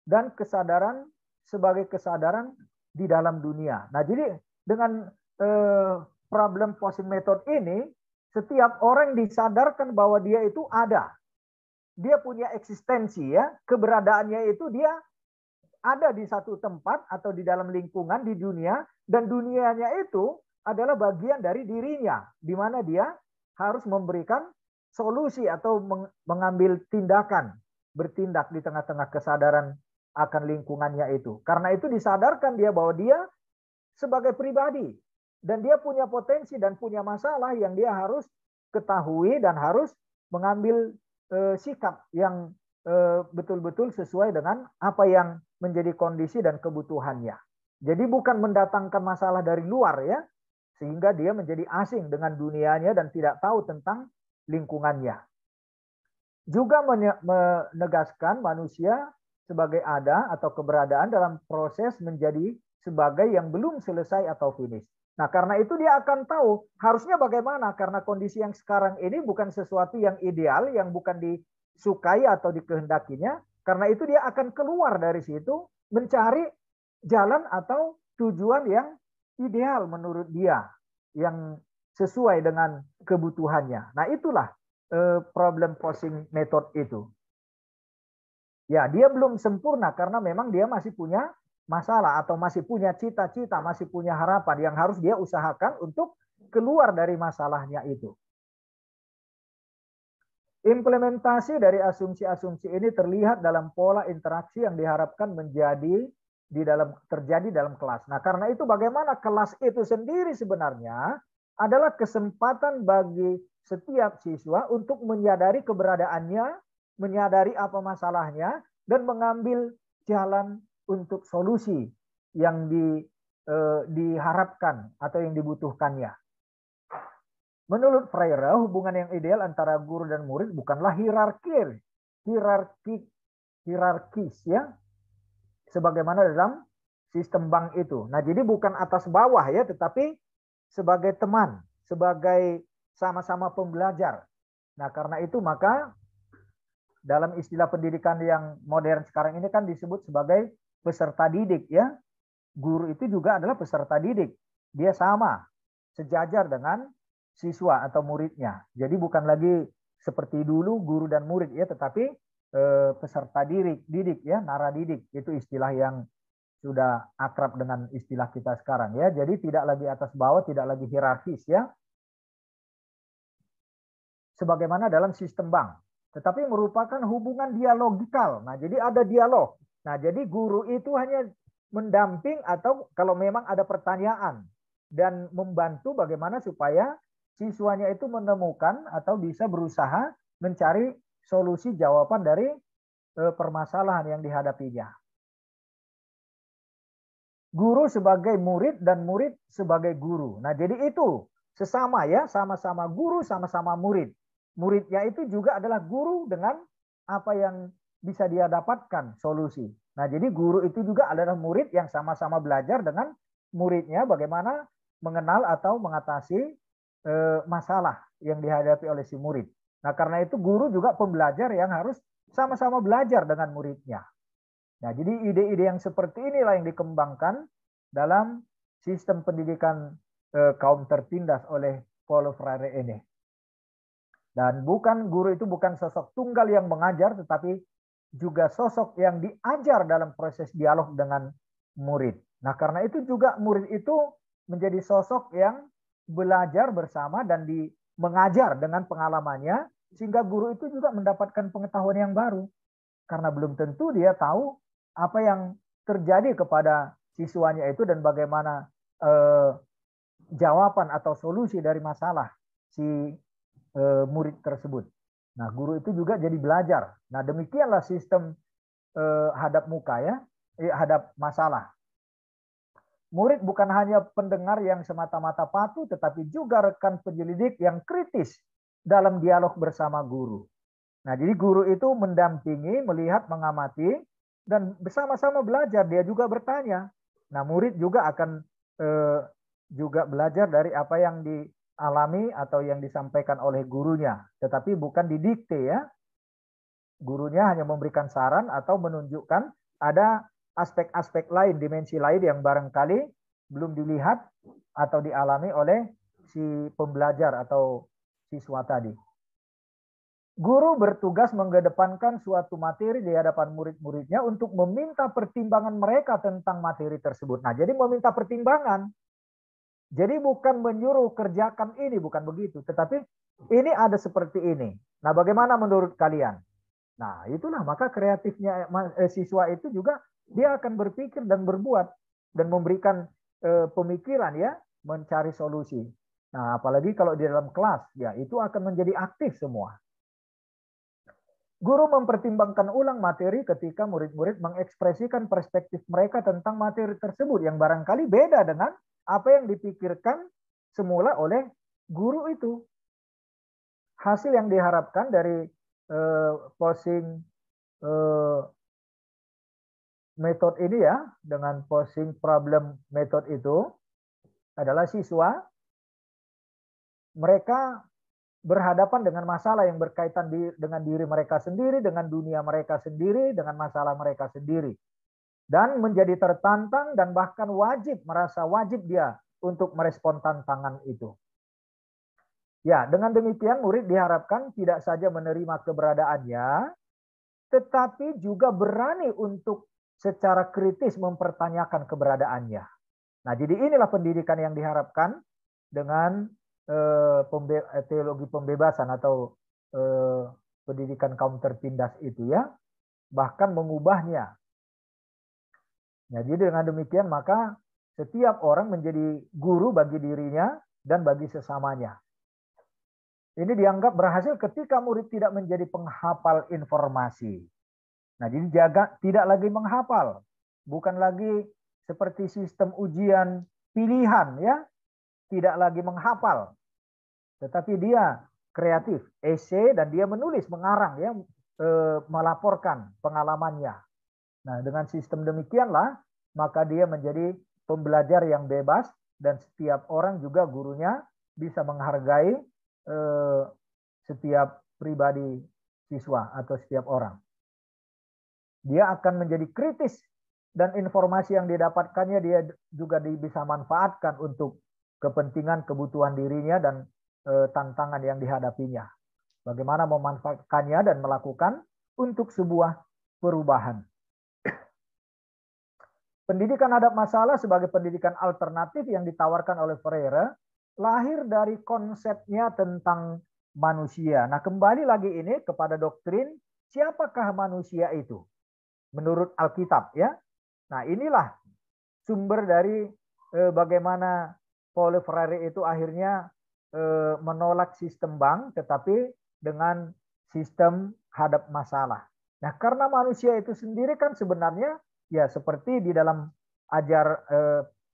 dan kesadaran sebagai kesadaran di dalam dunia. Nah, jadi dengan problem posing method ini, setiap orang disadarkan bahwa dia itu ada. Dia punya eksistensi ya, keberadaannya itu dia ada di satu tempat atau di dalam lingkungan di dunia, dan dunianya itu adalah bagian dari dirinya, di mana dia harus memberikan solusi atau mengambil tindakan, bertindak di tengah-tengah kesadaran akan lingkungannya itu. Karena itu disadarkan dia bahwa dia sebagai pribadi, dan dia punya potensi dan punya masalah yang dia harus ketahui dan harus mengambil sikap yang betul-betul sesuai dengan apa yang menjadi kondisi dan kebutuhannya. Jadi bukan mendatangkan masalah dari luar ya, sehingga dia menjadi asing dengan dunianya dan tidak tahu tentang lingkungannya. Juga menegaskan manusia sebagai ada atau keberadaan dalam proses menjadi sebagai yang belum selesai atau finish. Nah, karena itu dia akan tahu harusnya bagaimana, karena kondisi yang sekarang ini bukan sesuatu yang ideal, yang bukan disukai atau dikehendakinya. Karena itu dia akan keluar dari situ mencari jalan atau tujuan yang ideal menurut dia, yang sesuai dengan kebutuhannya. Nah, itulah problem posing method itu. Ya, dia belum sempurna karena memang dia masih punya masalah atau masih punya cita-cita, masih punya harapan yang harus dia usahakan untuk keluar dari masalahnya itu. Implementasi dari asumsi-asumsi ini terlihat dalam pola interaksi yang diharapkan terjadi dalam kelas. Nah, karena itu bagaimana kelas itu sendiri sebenarnya adalah kesempatan bagi setiap siswa untuk menyadari keberadaannya, menyadari apa masalahnya, dan mengambil jalan untuk solusi yang diharapkan atau yang dibutuhkannya. Menurut Freire, hubungan yang ideal antara guru dan murid bukanlah hierarkis ya, sebagaimana dalam sistem bank itu. Nah, jadi bukan atas bawah ya, tetapi sebagai teman, sebagai sama-sama pembelajar. Nah, karena itu maka dalam istilah pendidikan yang modern sekarang ini kan disebut sebagai peserta didik ya. Guru itu juga adalah peserta didik. Dia sama, sejajar dengan siswa atau muridnya. Jadi bukan lagi seperti dulu guru dan murid ya, tetapi peserta didik ya, naradidik. Itu istilah yang sudah akrab dengan istilah kita sekarang ya. Jadi tidak lagi atas bawah, tidak lagi hierarkis ya. Sebagaimana dalam sistem bank. Tetapi merupakan hubungan dialogikal. Nah, jadi ada dialog. Nah, jadi guru itu hanya mendamping atau kalau memang ada pertanyaan dan membantu bagaimana supaya siswanya itu menemukan atau bisa berusaha mencari solusi jawaban dari permasalahan yang dihadapinya. Guru sebagai murid dan murid sebagai guru. Nah, jadi itu sesama ya, sama-sama guru, sama-sama murid. Muridnya itu juga adalah guru dengan apa yang bisa dia dapatkan solusi. Nah, jadi guru itu juga adalah murid yang sama-sama belajar dengan muridnya bagaimana mengenal atau mengatasi masalah yang dihadapi oleh si murid. Nah, karena itu guru juga pembelajar yang harus sama-sama belajar dengan muridnya. Nah, jadi ide-ide yang seperti inilah yang dikembangkan dalam sistem pendidikan kaum tertindas oleh Paulo Freire ini. Dan guru itu bukan sosok tunggal yang mengajar, tetapi juga sosok yang diajar dalam proses dialog dengan murid. Nah, karena itu juga murid itu menjadi sosok yang belajar bersama dan mengajar dengan pengalamannya, sehingga guru itu juga mendapatkan pengetahuan yang baru. Karena belum tentu dia tahu apa yang terjadi kepada siswanya itu dan bagaimana jawaban atau solusi dari masalah si murid tersebut. Nah, guru itu juga jadi belajar. Nah, demikianlah sistem hadap muka ya, hadap masalah. Murid bukan hanya pendengar yang semata-mata patuh, tetapi juga rekan penyelidik yang kritis dalam dialog bersama guru. Nah, jadi guru itu mendampingi, melihat, mengamati, dan bersama-sama belajar. Dia juga bertanya. Nah, murid juga akan juga belajar dari apa yang dialami atau yang disampaikan oleh gurunya, tetapi bukan didikte ya. Gurunya hanya memberikan saran atau menunjukkan ada aspek-aspek lain, dimensi lain yang barangkali belum dilihat atau dialami oleh si pembelajar atau siswa tadi. Guru bertugas mengedepankan suatu materi di hadapan murid-muridnya untuk meminta pertimbangan mereka tentang materi tersebut. Nah, jadi meminta pertimbangan. Jadi bukan menyuruh kerjakan ini, bukan begitu. Tetapi ini ada seperti ini. Nah, bagaimana menurut kalian? Nah, itulah maka kreatifnya siswa itu juga dia akan berpikir dan berbuat dan memberikan pemikiran ya, mencari solusi. Nah, apalagi kalau di dalam kelas, ya itu akan menjadi aktif semua. Guru mempertimbangkan ulang materi ketika murid-murid mengekspresikan perspektif mereka tentang materi tersebut yang barangkali beda dengan apa yang dipikirkan semula oleh guru itu. Hasil yang diharapkan dari posing method ini ya, dengan posing problem method itu adalah siswa mereka berhadapan dengan masalah yang berkaitan dengan diri mereka sendiri, dengan dunia mereka sendiri, dengan masalah mereka sendiri. Dan menjadi tertantang dan bahkan merasa wajib dia untuk merespon tantangan itu. Ya, dengan demikian murid diharapkan tidak saja menerima keberadaannya, tetapi juga berani untuk secara kritis mempertanyakan keberadaannya. Nah, jadi inilah pendidikan yang diharapkan dengan teologi pembebasan atau pendidikan kaum tertindas itu ya, bahkan mengubahnya. Nah, jadi dengan demikian maka setiap orang menjadi guru bagi dirinya dan bagi sesamanya. Ini dianggap berhasil ketika murid tidak menjadi penghafal informasi. Nah, jadi tidak lagi menghafal, bukan lagi seperti sistem ujian pilihan ya, tidak lagi menghafal, tetapi dia kreatif, esai dan dia menulis, mengarang ya, melaporkan pengalamannya. Nah, dengan sistem demikianlah maka dia menjadi pembelajar yang bebas dan setiap orang juga gurunya bisa menghargai setiap pribadi siswa atau setiap orang. Dia akan menjadi kritis dan informasi yang didapatkannya dia juga bisa manfaatkan untuk kepentingan kebutuhan dirinya dan tantangan yang dihadapinya. Bagaimana memanfaatkannya dan melakukan untuk sebuah perubahan. Pendidikan hadap masalah sebagai pendidikan alternatif yang ditawarkan oleh Freire lahir dari konsepnya tentang manusia. Nah, kembali lagi ini kepada doktrin siapakah manusia itu menurut Alkitab ya. Nah, inilah sumber dari bagaimana Paulo Freire itu akhirnya menolak sistem bank tetapi dengan sistem hadap masalah. Nah, karena manusia itu sendiri kan sebenarnya ya seperti di dalam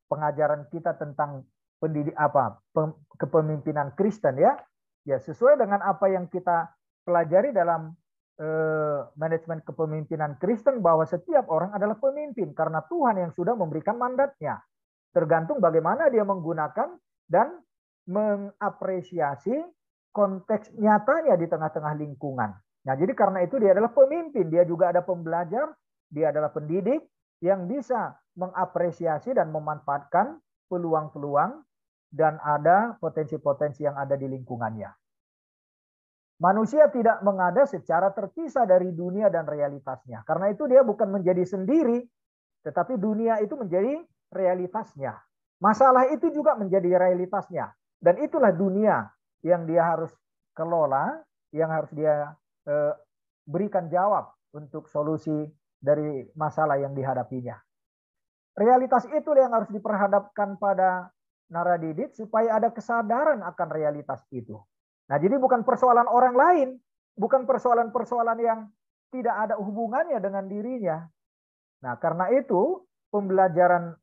pengajaran kita tentang kepemimpinan Kristen ya. Ya, sesuai dengan apa yang kita pelajari dalam manajemen kepemimpinan Kristen, bahwa setiap orang adalah pemimpin karena Tuhan yang sudah memberikan mandatnya. Tergantung bagaimana dia menggunakan dan mengapresiasi konteks nyatanya di tengah-tengah lingkungan. Nah, jadi karena itu dia adalah pemimpin, dia juga ada pembelajar, dia adalah pendidik yang bisa mengapresiasi dan memanfaatkan peluang-peluang dan ada potensi-potensi yang ada di lingkungannya. Manusia tidak mengada secara terpisah dari dunia dan realitasnya. Karena itu dia bukan menjadi sendiri, tetapi dunia itu menjadi realitasnya. Masalah itu juga menjadi realitasnya. Dan itulah dunia yang dia harus kelola, yang harus dia berikan jawab untuk solusi dari masalah yang dihadapinya. Realitas itu yang harus diperhadapkan pada naradidik supaya ada kesadaran akan realitas itu. Nah, jadi bukan persoalan orang lain, bukan persoalan-persoalan yang tidak ada hubungannya dengan dirinya. Nah, karena itu pembelajaran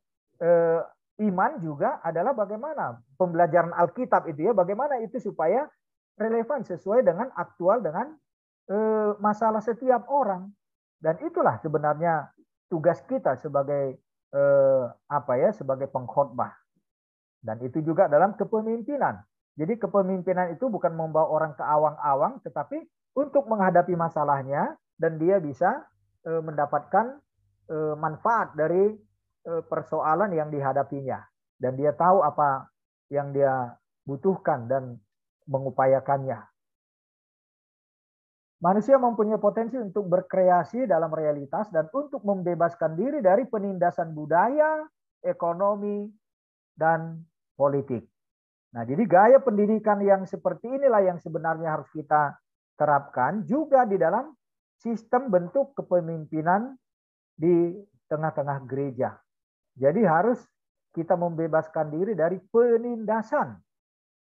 iman juga adalah bagaimana pembelajaran Alkitab itu ya, bagaimana itu supaya relevan sesuai dengan aktual dengan masalah setiap orang. Dan itulah sebenarnya tugas kita sebagai sebagai pengkhotbah. Dan itu juga dalam kepemimpinan. Jadi kepemimpinan itu bukan membawa orang ke awang-awang, tetapi untuk menghadapi masalahnya dan dia bisa mendapatkan manfaat dari persoalan yang dihadapinya. Dan dia tahu apa yang dia butuhkan dan mengupayakannya. Manusia mempunyai potensi untuk berkreasi dalam realitas dan untuk membebaskan diri dari penindasan budaya, ekonomi, dan politik. Nah, jadi gaya pendidikan yang seperti inilah yang sebenarnya harus kita terapkan juga di dalam sistem bentuk kepemimpinan di tengah-tengah gereja. Jadi harus kita membebaskan diri dari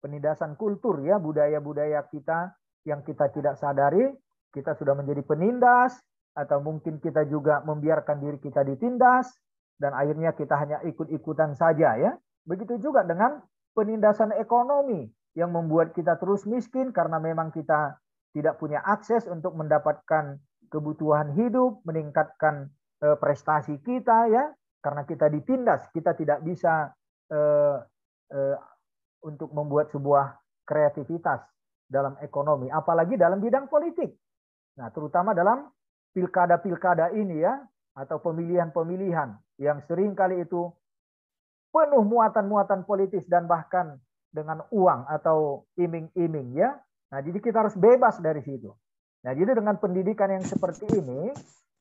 penindasan kultur ya, budaya-budaya kita yang kita tidak sadari, kita sudah menjadi penindas, atau mungkin kita juga membiarkan diri kita ditindas, dan akhirnya kita hanya ikut-ikutan saja ya. Begitu juga dengan penindasan ekonomi yang membuat kita terus miskin karena memang kita tidak punya akses untuk mendapatkan kebutuhan hidup, meningkatkan prestasi kita ya, karena kita ditindas, kita tidak bisa untuk membuat sebuah kreativitas dalam ekonomi, apalagi dalam bidang politik. Nah, terutama dalam pilkada-pilkada ini ya, atau pemilihan-pemilihan yang sering kali itu penuh muatan-muatan politis dan bahkan dengan uang atau iming-iming ya. Nah, jadi kita harus bebas dari situ. Nah, jadi dengan pendidikan yang seperti ini,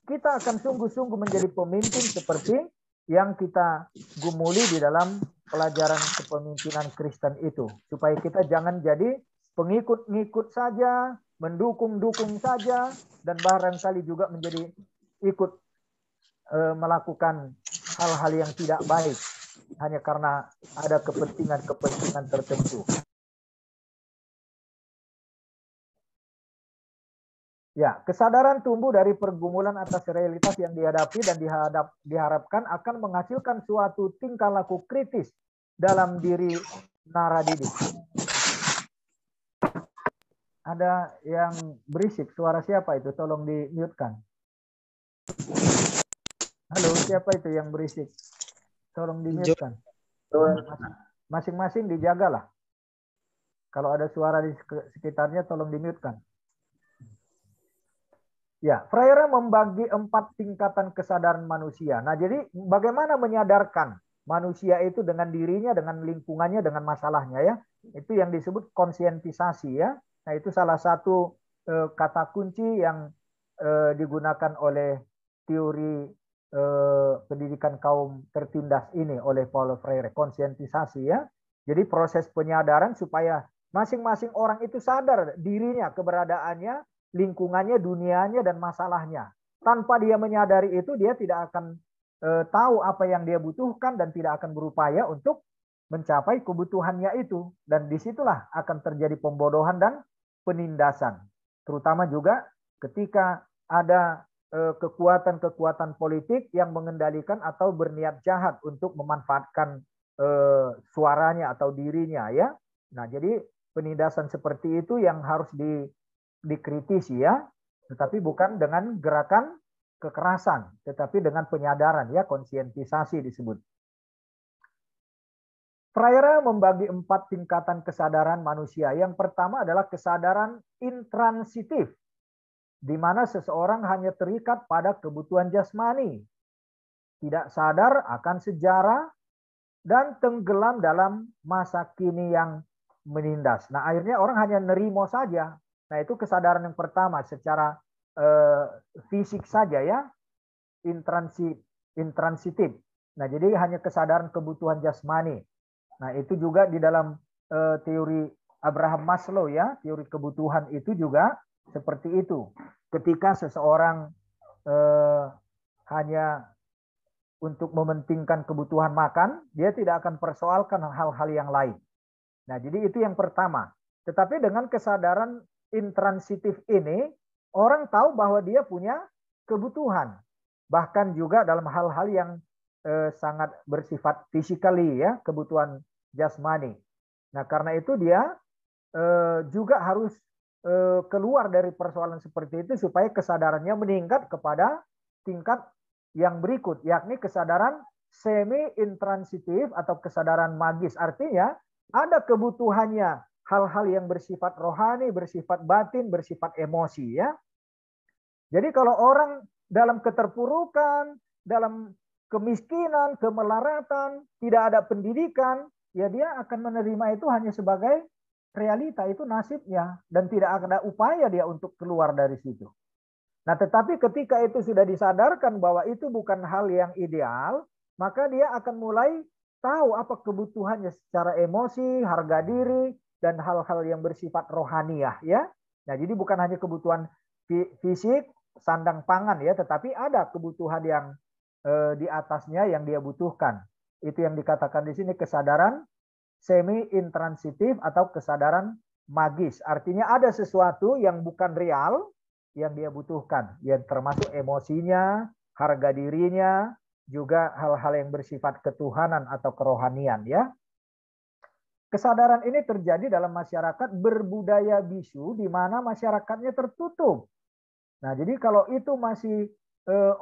kita akan sungguh-sungguh menjadi pemimpin seperti yang kita gumuli di dalam pelajaran kepemimpinan Kristen itu. Supaya kita jangan jadi pengikut-ngikut saja, mendukung-dukung saja, dan barangkali juga menjadi ikut melakukan hal-hal yang tidak baik hanya karena ada kepentingan-kepentingan tertentu. Ya, kesadaran tumbuh dari pergumulan atas realitas yang dihadapi dan diharapkan akan menghasilkan suatu tingkah laku kritis dalam diri naradidik. Ada yang berisik, suara siapa itu? Tolong di-mute-kan. Halo, siapa itu yang berisik? Tolong di-mute-kan. Masing-masing dijagalah. Kalau ada suara di sekitarnya, tolong di-mute-kan. Ya, Freire membagi 4 tingkatan kesadaran manusia. Nah, jadi bagaimana menyadarkan manusia itu dengan dirinya, dengan lingkungannya, dengan masalahnya ya. Itu yang disebut konsientisasi ya. Nah, itu salah satu kata kunci yang digunakan oleh teori pendidikan kaum tertindas ini oleh Paulo Freire, konsientisasi ya. Jadi proses penyadaran supaya masing-masing orang itu sadar dirinya, keberadaannya, lingkungannya, dunianya, dan masalahnya. Tanpa dia menyadari itu, dia tidak akan tahu apa yang dia butuhkan dan tidak akan berupaya untuk mencapai kebutuhannya itu. Dan disitulah akan terjadi pembodohan dan penindasan. Terutama juga ketika ada kekuatan-kekuatan politik yang mengendalikan atau berniat jahat untuk memanfaatkan suaranya atau dirinya ya. Nah, jadi penindasan seperti itu yang harus dikritisi ya, tetapi bukan dengan gerakan kekerasan, tetapi dengan penyadaran ya, konsientisasi disebut. Freire membagi 4 tingkatan kesadaran manusia. Yang pertama adalah kesadaran intransitif, di mana seseorang hanya terikat pada kebutuhan jasmani, tidak sadar akan sejarah, dan tenggelam dalam masa kini yang menindas. Nah, akhirnya orang hanya nerimo saja. Nah, itu kesadaran yang pertama secara fisik saja ya, intransitif. Nah, jadi hanya kesadaran kebutuhan jasmani. Nah, itu juga di dalam teori Abraham Maslow ya, teori kebutuhan itu juga seperti itu. Ketika seseorang hanya untuk mementingkan kebutuhan makan, dia tidak akan persoalkan hal-hal yang lain. Nah, jadi itu yang pertama. Tetapi dengan kesadaran intransitif ini, orang tahu bahwa dia punya kebutuhan. Bahkan juga dalam hal-hal yang sangat bersifat physically ya, kebutuhan jasmani. Nah, karena itu dia juga harus keluar dari persoalan seperti itu supaya kesadarannya meningkat kepada tingkat yang berikut, yakni kesadaran semi-intransitif atau kesadaran magis. Artinya ada kebutuhannya hal-hal yang bersifat rohani, bersifat batin, bersifat emosi ya. Jadi kalau orang dalam keterpurukan, dalam kemiskinan, kemelaratan, tidak ada pendidikan, ya dia akan menerima itu hanya sebagai realita, itu nasibnya, dan tidak ada upaya dia untuk keluar dari situ. Nah, tetapi ketika itu sudah disadarkan bahwa itu bukan hal yang ideal, maka dia akan mulai tahu apa kebutuhannya secara emosi, harga diri, dan hal-hal yang bersifat rohaniah ya. Nah, jadi bukan hanya kebutuhan fisik, sandang pangan ya, tetapi ada kebutuhan yang di atasnya yang dia butuhkan. Itu yang dikatakan di sini kesadaran semi-intransitif atau kesadaran magis. Artinya ada sesuatu yang bukan real yang dia butuhkan, yang termasuk emosinya, harga dirinya, juga hal-hal yang bersifat ketuhanan atau kerohanian ya. Kesadaran ini terjadi dalam masyarakat berbudaya bisu di mana masyarakatnya tertutup. Nah, jadi kalau itu masih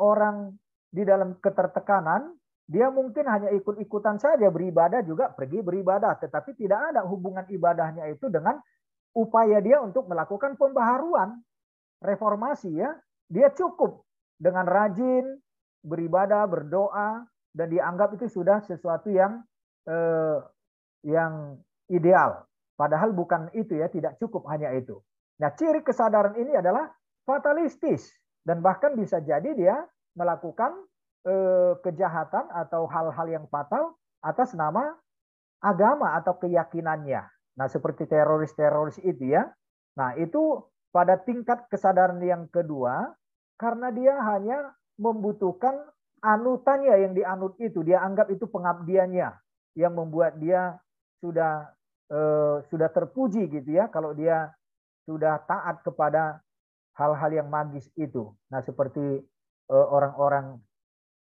orang di dalam ketertekanan, dia mungkin hanya ikut-ikutan saja beribadah, juga pergi beribadah, tetapi tidak ada hubungan ibadahnya itu dengan upaya dia untuk melakukan pembaharuan, reformasi ya. Dia cukup dengan rajin beribadah, berdoa, dan dianggap itu sudah sesuatu yang ideal. Padahal bukan itu ya, tidak cukup hanya itu. Nah, ciri kesadaran ini adalah fatalistis, dan bahkan bisa jadi dia melakukan kejahatan atau hal-hal yang fatal atas nama agama atau keyakinannya. Nah, seperti teroris-teroris itu ya. Nah, itu pada tingkat kesadaran yang kedua, karena dia hanya membutuhkan anutannya yang dianut itu, dia anggap itu pengabdiannya yang membuat dia sudah terpuji gitu ya, kalau dia sudah taat kepada hal-hal yang magis itu. Nah, seperti orang-orang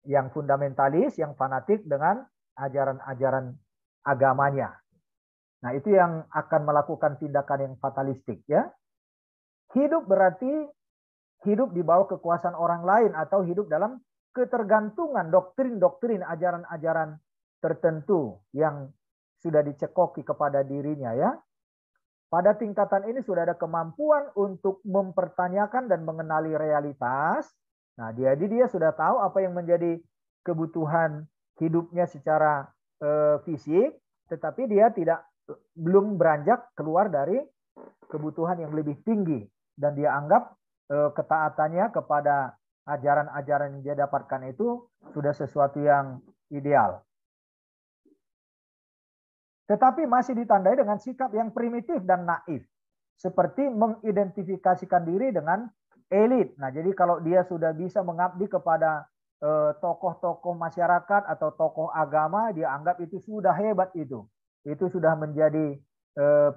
yang fundamentalis, yang fanatik dengan ajaran-ajaran agamanya. Nah, itu yang akan melakukan tindakan yang fatalistik ya. Hidup berarti hidup di bawah kekuasaan orang lain atau hidup dalam ketergantungan doktrin-doktrin, ajaran-ajaran tertentu yang sudah dicekoki kepada dirinya ya. Pada tingkatan ini sudah ada kemampuan untuk mempertanyakan dan mengenali realitas. Nah, jadi dia sudah tahu apa yang menjadi kebutuhan hidupnya secara fisik, tetapi dia belum beranjak keluar dari kebutuhan yang lebih tinggi, dan dia anggap ketaatannya kepada ajaran-ajaran yang dia dapatkan itu sudah sesuatu yang ideal. Tetapi masih ditandai dengan sikap yang primitif dan naif, seperti mengidentifikasikan diri dengan elit. Nah, jadi kalau dia sudah bisa mengabdi kepada tokoh-tokoh masyarakat atau tokoh agama, dia anggap itu sudah hebat itu. Itu sudah menjadi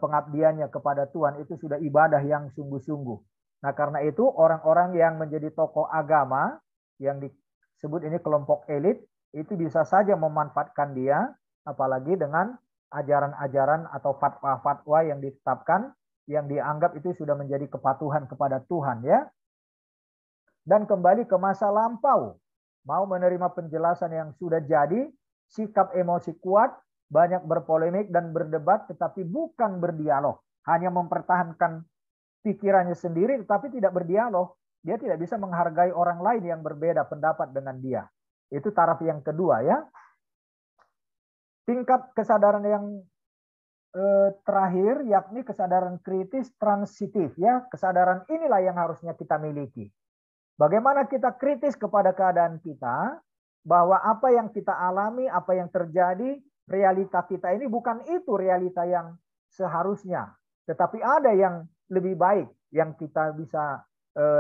pengabdiannya kepada Tuhan, itu sudah ibadah yang sungguh-sungguh. Nah, karena itu orang-orang yang menjadi tokoh agama yang disebut ini kelompok elit itu bisa saja memanfaatkan dia apalagi dengan ajaran-ajaran atau fatwa-fatwa yang ditetapkan, yang dianggap itu sudah menjadi kepatuhan kepada Tuhan, ya. Dan kembali ke masa lampau, mau menerima penjelasan yang sudah jadi, sikap emosi kuat, banyak berpolemik dan berdebat, tetapi bukan berdialog, hanya mempertahankan pikirannya sendiri, tetapi tidak berdialog. Dia tidak bisa menghargai orang lain yang berbeda pendapat dengan dia. Itu taraf yang kedua, ya. Tingkat kesadaran yang terakhir, yakni kesadaran kritis transitif, ya. Kesadaran inilah yang harusnya kita miliki. Bagaimana kita kritis kepada keadaan kita, bahwa apa yang kita alami, apa yang terjadi, realita kita ini bukan itu realita yang seharusnya, tetapi ada yang lebih baik yang kita bisa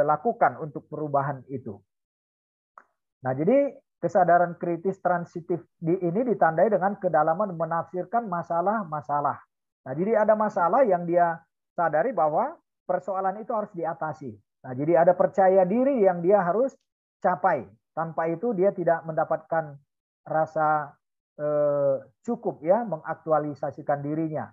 lakukan untuk perubahan itu. Nah, jadi kesadaran kritis transitif ini ditandai dengan kedalaman menafsirkan masalah-masalah. Nah, jadi ada masalah yang dia sadari bahwa persoalan itu harus diatasi. Nah, jadi ada percaya diri yang dia harus capai. Tanpa itu dia tidak mendapatkan rasa cukup, ya, mengaktualisasikan dirinya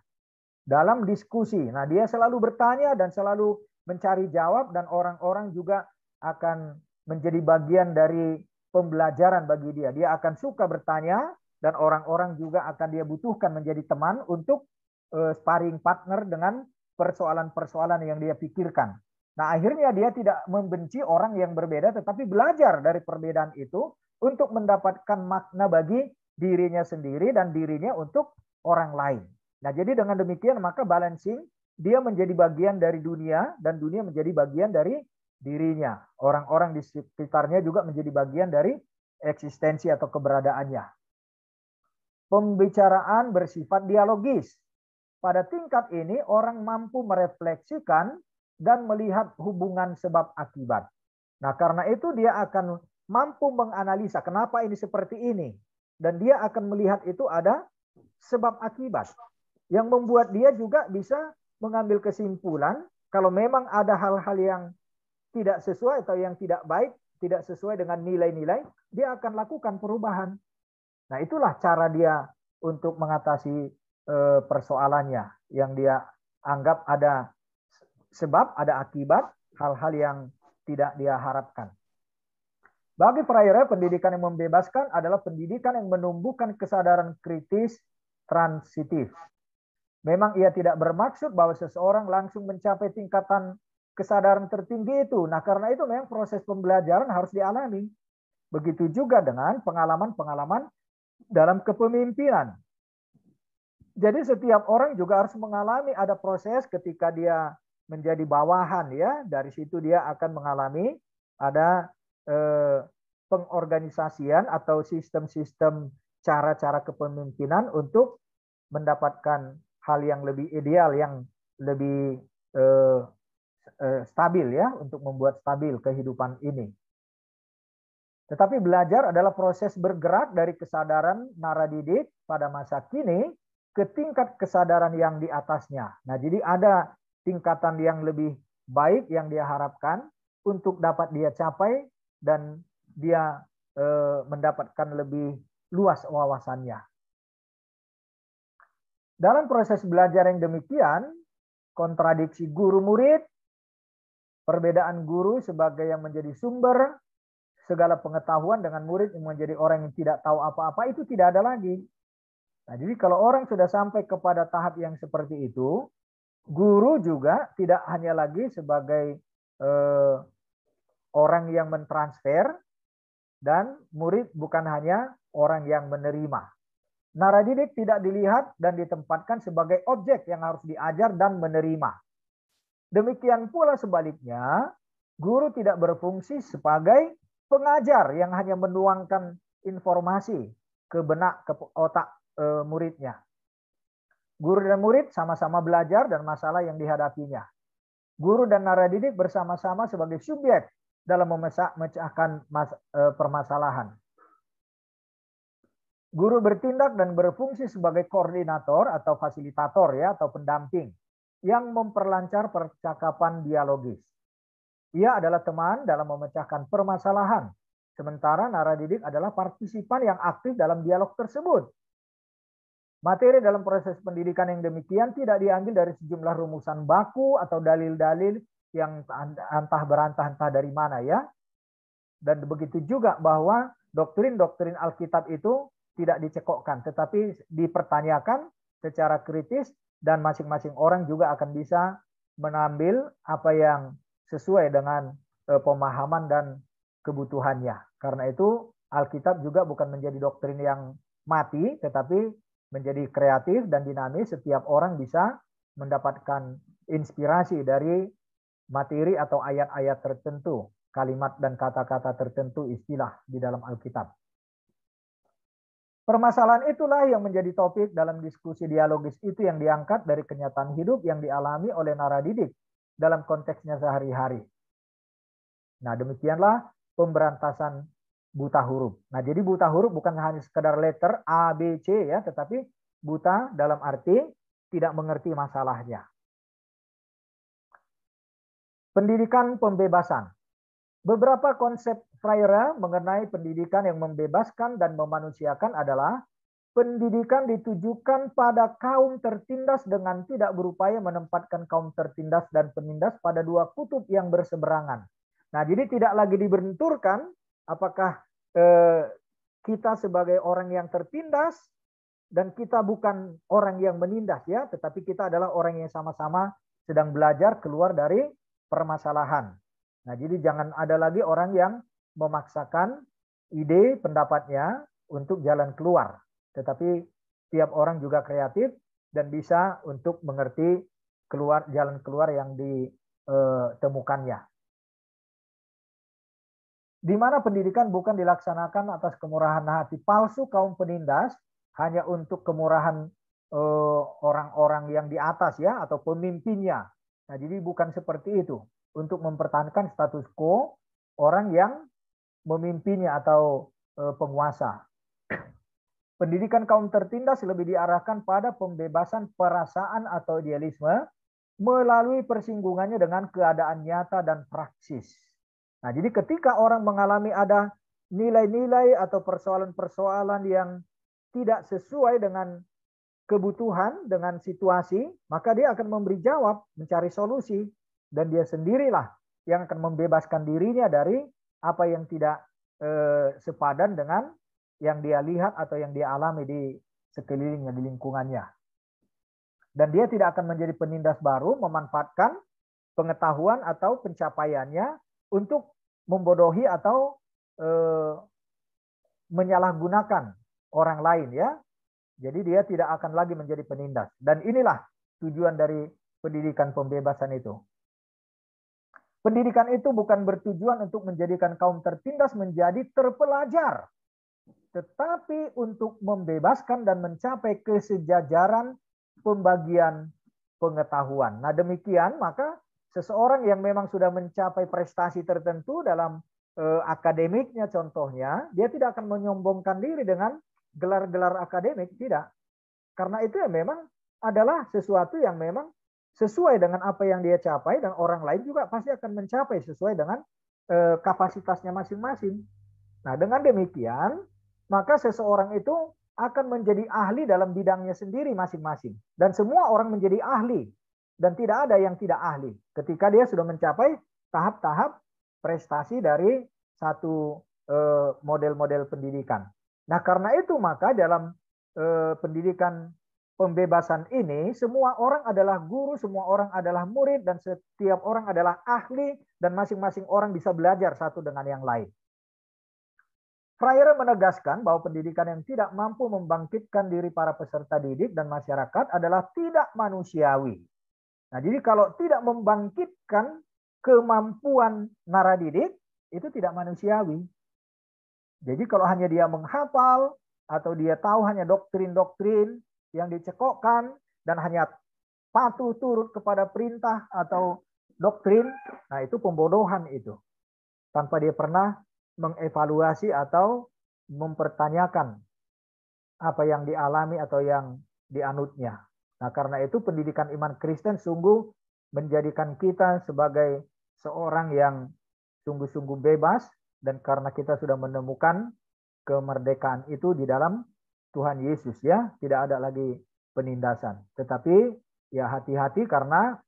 dalam diskusi. Nah, dia selalu bertanya dan selalu mencari jawab, dan orang-orang juga akan menjadi bagian dari pembelajaran bagi dia. Dia akan suka bertanya, dan orang-orang juga akan dia butuhkan menjadi teman untuk sparring partner dengan persoalan-persoalan yang dia pikirkan. Nah, akhirnya dia tidak membenci orang yang berbeda, tetapi belajar dari perbedaan itu untuk mendapatkan makna bagi dirinya sendiri dan dirinya untuk orang lain. Nah, jadi dengan demikian maka balancing, dia menjadi bagian dari dunia dan dunia menjadi bagian dari dirinya. Orang-orang di sekitarnya juga menjadi bagian dari eksistensi atau keberadaannya. Pembicaraan bersifat dialogis. Pada tingkat ini orang mampu merefleksikan dan melihat hubungan sebab akibat. Nah, karena itu dia akan mampu menganalisa kenapa ini seperti ini. Dan dia akan melihat itu ada sebab akibat, yang membuat dia juga bisa mengambil kesimpulan kalau memang ada hal-hal yang tidak sesuai atau yang tidak baik, tidak sesuai dengan nilai-nilai, dia akan lakukan perubahan. Nah, itulah cara dia untuk mengatasi persoalannya yang dia anggap ada sebab, ada akibat, hal-hal yang tidak dia harapkan. Bagi Freire, pendidikan yang membebaskan adalah pendidikan yang menumbuhkan kesadaran kritis transitif. Memang ia tidak bermaksud bahwa seseorang langsung mencapai tingkatan kesadaran tertinggi itu. Nah, karena itu memang proses pembelajaran harus dialami. Begitu juga dengan pengalaman-pengalaman dalam kepemimpinan. Jadi setiap orang juga harus mengalami ada proses ketika dia menjadi bawahan, ya. Dari situ dia akan mengalami ada pengorganisasian atau sistem-sistem cara-cara kepemimpinan untuk mendapatkan hal yang lebih ideal, yang lebih stabil, ya, untuk membuat stabil kehidupan ini. Tetapi belajar adalah proses bergerak dari kesadaran naradidik pada masa kini ke tingkat kesadaran yang di atasnya. Nah, jadi ada tingkatan yang lebih baik yang dia harapkan untuk dapat dia capai, dan dia mendapatkan lebih luas wawasannya. Dalam proses belajar yang demikian, kontradiksi guru-murid, perbedaan guru sebagai yang menjadi sumber segala pengetahuan dengan murid yang menjadi orang yang tidak tahu apa-apa, itu tidak ada lagi. Nah, jadi kalau orang sudah sampai kepada tahap yang seperti itu, guru juga tidak hanya lagi sebagai orang yang mentransfer, dan murid bukan hanya orang yang menerima. Naradidik tidak dilihat dan ditempatkan sebagai objek yang harus diajar dan menerima. Demikian pula sebaliknya, guru tidak berfungsi sebagai pengajar yang hanya menuangkan informasi ke benak, ke otak muridnya. Guru dan murid sama-sama belajar dan masalah yang dihadapinya. Guru dan naradidik bersama-sama sebagai subjek dalam memecahkan permasalahan. Guru bertindak dan berfungsi sebagai koordinator atau fasilitator, ya, atau pendamping yang memperlancar percakapan dialogis. Ia adalah teman dalam memecahkan permasalahan, sementara naradidik adalah partisipan yang aktif dalam dialog tersebut. Materi dalam proses pendidikan yang demikian tidak diambil dari sejumlah rumusan baku atau dalil-dalil yang entah berantah entah dari mana ya. Dan begitu juga bahwa doktrin-doktrin Alkitab itu tidak dicekokkan, tetapi dipertanyakan secara kritis dan masing-masing orang juga akan bisa mengambil apa yang sesuai dengan pemahaman dan kebutuhannya. Karena itu Alkitab juga bukan menjadi doktrin yang mati, tetapi menjadi kreatif dan dinamis. Setiap orang bisa mendapatkan inspirasi dari materi atau ayat-ayat tertentu, kalimat dan kata-kata tertentu, istilah di dalam Alkitab. Permasalahan itulah yang menjadi topik dalam diskusi dialogis itu yang diangkat dari kenyataan hidup yang dialami oleh naradidik dalam konteksnya sehari-hari. Nah, demikianlah pemberantasan buta huruf. Nah, jadi buta huruf bukan hanya sekedar letter A, B, C ya, tetapi buta dalam arti tidak mengerti masalahnya. Pendidikan pembebasan. Beberapa konsep Freire mengenai pendidikan yang membebaskan dan memanusiakan adalah pendidikan ditujukan pada kaum tertindas dengan tidak berupaya menempatkan kaum tertindas dan penindas pada dua kutub yang berseberangan. Nah, jadi tidak lagi dibenturkan apakah kita sebagai orang yang tertindas dan kita bukan orang yang menindas ya, tetapi kita adalah orang yang sama-sama sedang belajar keluar dari permasalahan. Nah, jadi jangan ada lagi orang yang memaksakan ide pendapatnya untuk jalan keluar. Tetapi tiap orang juga kreatif dan bisa untuk mengerti jalan keluar yang ditemukannya. Di mana pendidikan bukan dilaksanakan atas kemurahan hati palsu kaum penindas, hanya untuk kemurahan orang-orang yang di atas ya, atau pemimpinnya. Nah, jadi bukan seperti itu. Untuk mempertahankan status quo orang yang memimpinnya atau penguasa. Pendidikan kaum tertindas lebih diarahkan pada pembebasan perasaan atau idealisme melalui persinggungannya dengan keadaan nyata dan praksis. Nah, jadi ketika orang mengalami ada nilai-nilai atau persoalan-persoalan yang tidak sesuai dengan kebutuhan, dengan situasi, maka dia akan memberi jawab, mencari solusi. Dan dia sendirilah yang akan membebaskan dirinya dari apa yang tidak sepadan dengan yang dia lihat atau yang dia alami di sekelilingnya, di lingkungannya. Dan dia tidak akan menjadi penindas baru, memanfaatkan pengetahuan atau pencapaiannya untuk membodohi atau menyalahgunakan orang lain ya. Jadi dia tidak akan lagi menjadi penindas. Dan inilah tujuan dari pendidikan pembebasan itu. Pendidikan itu bukan bertujuan untuk menjadikan kaum tertindas menjadi terpelajar, tetapi untuk membebaskan dan mencapai kesejajaran pembagian pengetahuan. Nah, demikian maka seseorang yang memang sudah mencapai prestasi tertentu dalam akademiknya contohnya, dia tidak akan menyombongkan diri dengan gelar-gelar akademik, tidak. Karena itu ya memang adalah sesuatu yang memang sesuai dengan apa yang dia capai, dan orang lain juga pasti akan mencapai sesuai dengan kapasitasnya masing-masing. Nah, dengan demikian, maka seseorang itu akan menjadi ahli dalam bidangnya sendiri masing-masing. Dan semua orang menjadi ahli. Dan tidak ada yang tidak ahli ketika dia sudah mencapai tahap-tahap prestasi dari satu model-model pendidikan. Nah, karena itu maka dalam pendidikan pembebasan ini, semua orang adalah guru, semua orang adalah murid, dan setiap orang adalah ahli, dan masing-masing orang bisa belajar satu dengan yang lain. Freire menegaskan bahwa pendidikan yang tidak mampu membangkitkan diri para peserta didik dan masyarakat adalah tidak manusiawi. Nah, jadi kalau tidak membangkitkan kemampuan naradidik, itu tidak manusiawi. Jadi kalau hanya dia menghafal, atau dia tahu hanya doktrin-doktrin yang dicekokkan dan hanya patuh turut kepada perintah atau doktrin, nah itu pembodohan itu. Tanpa dia pernah mengevaluasi atau mempertanyakan apa yang dialami atau yang dianutnya. Nah, karena itu pendidikan iman Kristen sungguh menjadikan kita sebagai seorang yang sungguh-sungguh bebas, dan karena kita sudah menemukan kemerdekaan itu di dalam Tuhan Yesus ya, tidak ada lagi penindasan. Tetapi ya hati-hati karena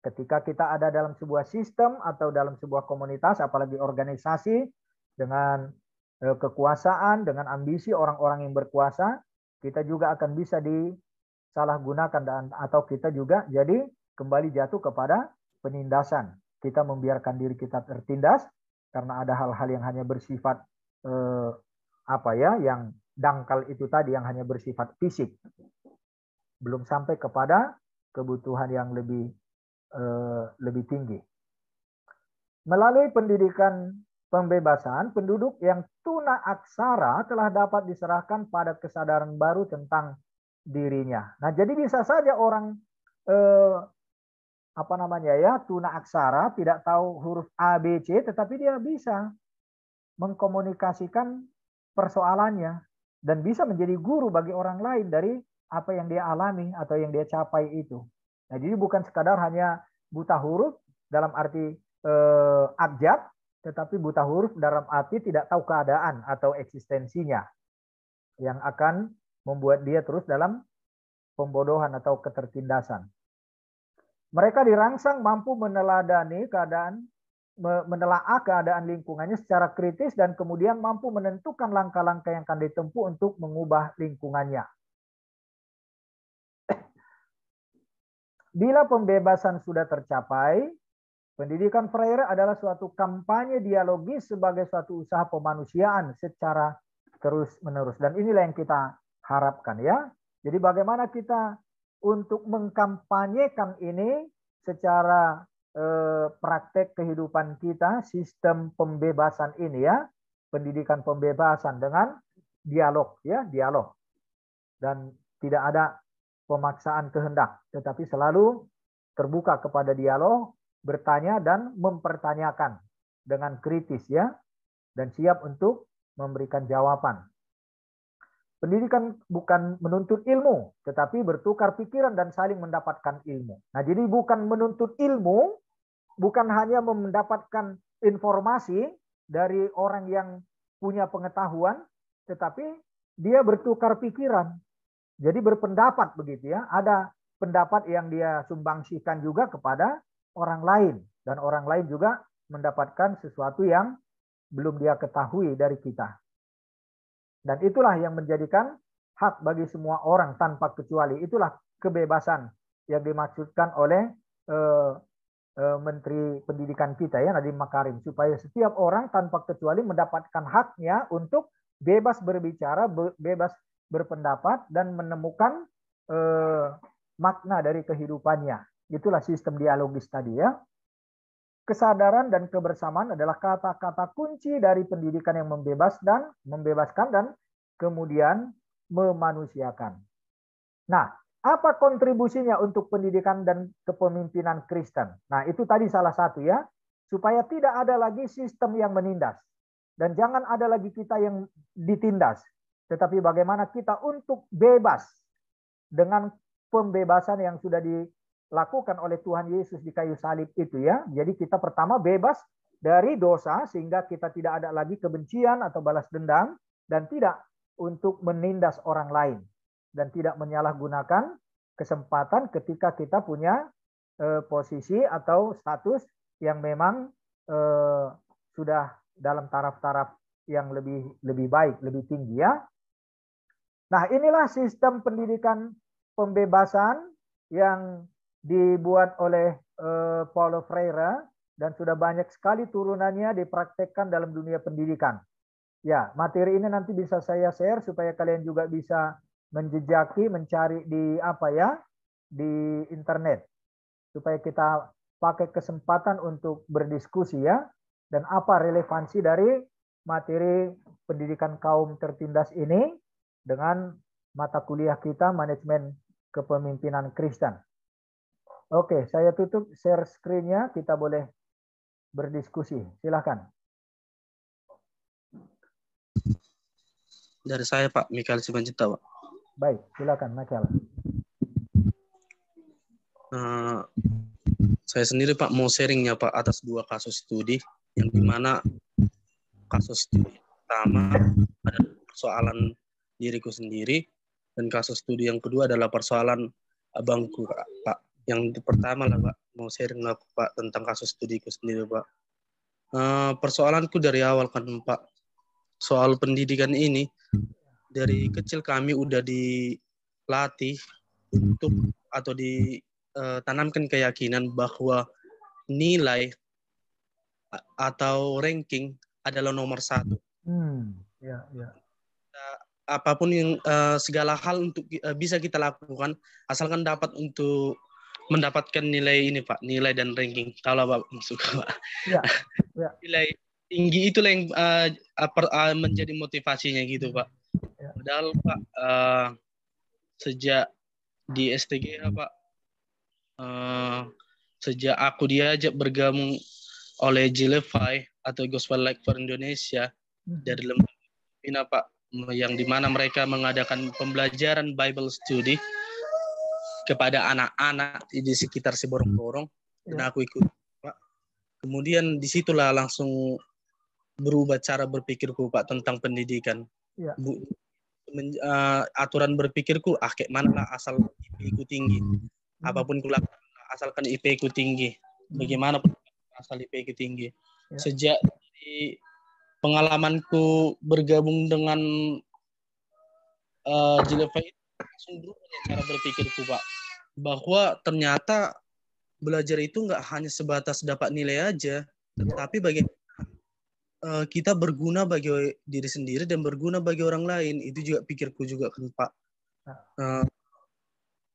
ketika kita ada dalam sebuah sistem atau dalam sebuah komunitas, apalagi organisasi dengan kekuasaan, dengan ambisi orang-orang yang berkuasa, kita juga akan bisa disalahgunakan dan atau kita juga jadi kembali jatuh kepada penindasan. Kita membiarkan diri kita tertindas karena ada hal-hal yang hanya bersifat yang dangkal itu tadi, yang hanya bersifat fisik. Belum sampai kepada kebutuhan yang lebih tinggi. Melalui pendidikan pembebasan, penduduk yang tuna aksara telah dapat diserahkan pada kesadaran baru tentang dirinya. Nah, jadi bisa saja orang tuna aksara, tidak tahu huruf A, B, C, tetapi dia bisa mengkomunikasikan persoalannya dan bisa menjadi guru bagi orang lain dari apa yang dia alami atau yang dia capai itu. Nah, jadi bukan sekadar hanya buta huruf dalam arti abjad, tetapi buta huruf dalam arti tidak tahu keadaan atau eksistensinya, yang akan membuat dia terus dalam pembodohan atau ketertindasan. Mereka dirangsang mampu meneladani keadaan, menelaah keadaan lingkungannya secara kritis dan kemudian mampu menentukan langkah-langkah yang akan ditempuh untuk mengubah lingkungannya. Bila pembebasan sudah tercapai, pendidikan Freire adalah suatu kampanye dialogis sebagai suatu usaha pemanusiaan secara terus-menerus. Dan inilah yang kita harapkan ya. Jadi bagaimana kita untuk mengkampanyekan ini secara praktek kehidupan kita, sistem pembebasan ini ya, pendidikan pembebasan dengan dialog ya, dialog. Dan tidak ada pemaksaan kehendak, tetapi selalu terbuka kepada dialog, bertanya dan mempertanyakan dengan kritis ya, dan siap untuk memberikan jawaban. Pendidikan bukan menuntut ilmu, tetapi bertukar pikiran dan saling mendapatkan ilmu. Nah, jadi bukan menuntut ilmu, bukan hanya mendapatkan informasi dari orang yang punya pengetahuan, tetapi dia bertukar pikiran. Jadi berpendapat begitu ya. Ada pendapat yang dia sumbangsikan juga kepada orang lain. Dan orang lain juga mendapatkan sesuatu yang belum dia ketahui dari kita. Dan itulah yang menjadikan hak bagi semua orang tanpa kecuali. Itulah kebebasan yang dimaksudkan oleh Menteri Pendidikan kita ya, Nadiem Makarim, supaya setiap orang tanpa kecuali mendapatkan haknya untuk bebas berbicara, bebas berpendapat dan menemukan makna dari kehidupannya. Itulah sistem dialogis tadi ya. Kesadaran dan kebersamaan adalah kata-kata kunci dari pendidikan yang membebaskan dan kemudian memanusiakan. Nah, apa kontribusinya untuk pendidikan dan kepemimpinan Kristen? Nah, itu tadi salah satu ya, supaya tidak ada lagi sistem yang menindas dan jangan ada lagi kita yang ditindas, tetapi bagaimana kita untuk bebas dengan pembebasan yang sudah dilakukan oleh Tuhan Yesus di kayu salib itu ya. Jadi kita pertama bebas dari dosa sehingga kita tidak ada lagi kebencian atau balas dendam dan tidak untuk menindas orang lain dan tidak menyalahgunakan kesempatan ketika kita punya posisi atau status yang memang sudah dalam taraf-taraf yang lebih baik, lebih tinggi ya. Nah, inilah sistem pendidikan pembebasan yang dibuat oleh Paulo Freire dan sudah banyak sekali turunannya dipraktekkan dalam dunia pendidikan. Ya, materi ini nanti bisa saya share supaya kalian juga bisa menjejaki, mencari di internet supaya kita pakai kesempatan untuk berdiskusi ya, dan apa relevansi dari materi pendidikan kaum tertindas ini dengan mata kuliah kita manajemen kepemimpinan Kristen. Oke, saya tutup share screen-nya, kita boleh berdiskusi. Silakan. Dari saya Pak Mikael Simanjuntak, Pak. Baik, silakan Mikael. Saya sendiri Pak mau sharingnya Pak atas 2 kasus studi yang dimana kasus studi pertama ada persoalan diriku sendiri, dan kasus studi yang kedua adalah persoalan abangku, Pak. Yang pertama lah, Pak, mau sharing aku, Pak, tentang kasus studiku sendiri, Pak. Persoalanku dari awal kan, Pak, soal pendidikan ini, dari kecil kami udah dilatih untuk atau ditanamkan keyakinan bahwa nilai atau ranking adalah nomor satu. Ya, ya. Apapun yang segala hal untuk bisa kita lakukan asalkan dapat untuk mendapatkan nilai ini, Pak, nilai dan ranking. Kalau Bapak suka, Pak. Ya, ya. Nilai tinggi itulah yang menjadi motivasinya gitu, Pak. Ya. Padahal Pak, sejak di STGH, Pak, sejak aku diajak bergabung oleh Gilefy atau Gospel Light for Indonesia dari lembaga Pina, Pak, yang dimana mereka mengadakan pembelajaran Bible Study kepada anak-anak di sekitar si Borong-Borong, dan aku ikut, Pak. Kemudian disitulah langsung berubah cara berpikirku, Pak, tentang pendidikan. Ya. Aturan berpikirku, kayak mana lah asal IP ku tinggi, apapun kulakukan asalkan IP ku tinggi, bagaimana asal IP ku tinggi. Ya. Sejak di pengalamanku bergabung dengan Gilefy, langsung berubah cara berpikirku, Pak, bahwa ternyata belajar itu nggak hanya sebatas dapat nilai aja, tetapi bagaimana kita berguna bagi diri sendiri dan berguna bagi orang lain. Itu juga pikirku juga kan, Pak.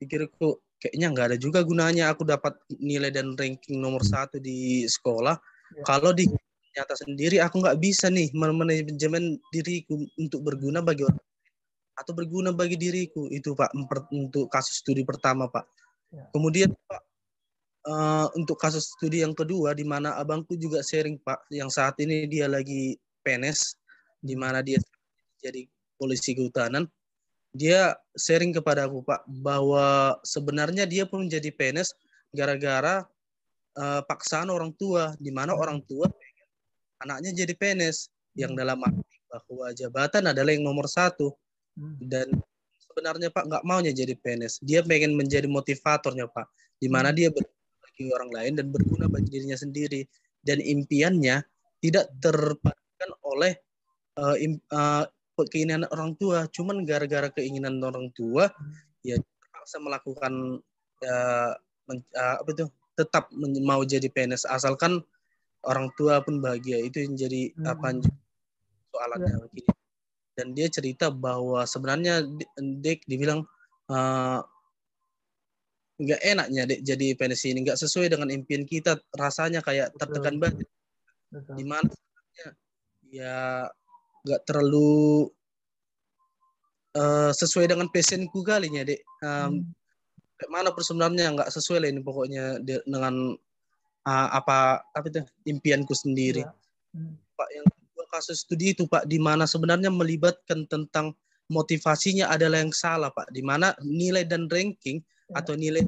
Pikirku kayaknya nggak ada juga gunanya aku dapat nilai dan ranking nomor 1 di sekolah kalau di nyata sendiri aku nggak bisa nih manajemen diriku untuk berguna bagi orang atau berguna bagi diriku. Itu, Pak, untuk kasus studi pertama, Pak. Kemudian, Pak, untuk kasus studi yang kedua, di mana abangku juga sharing, Pak, yang saat ini dia lagi PNS, di mana dia jadi polisi kehutanan. Dia sharing kepada aku, Pak, bahwa sebenarnya dia pun menjadi PNS gara-gara paksaan orang tua, di mana orang tua anaknya jadi PNS, yang dalam arti bahwa jabatan adalah yang nomor 1. Dan sebenarnya, Pak, nggak maunya jadi PNS. Dia pengen menjadi motivatornya, Pak, di mana dia berguna bagi orang lain dan berguna bagi dirinya sendiri. Dan impiannya tidak terpadukan oleh keinginan orang tua. Cuman gara-gara keinginan orang tua, ya terpaksa melakukan tetap mau jadi PNS asalkan orang tua pun bahagia. Itu yang jadi soalannya begini. Dan dia cerita bahwa sebenarnya Dek dibilang nggak enaknya Dek jadi PNS ini, nggak sesuai dengan impian kita, rasanya kayak tertekan banget. Di mana ya nggak terlalu sesuai dengan passionku kalinya, Dek. Mana sebenarnya nggak sesuai lah ini pokoknya dengan apa itu impianku sendiri. Pak, yang kasus studi itu, Pak, di mana sebenarnya melibatkan tentang motivasinya adalah yang salah, Pak, di mana nilai dan ranking atau nilai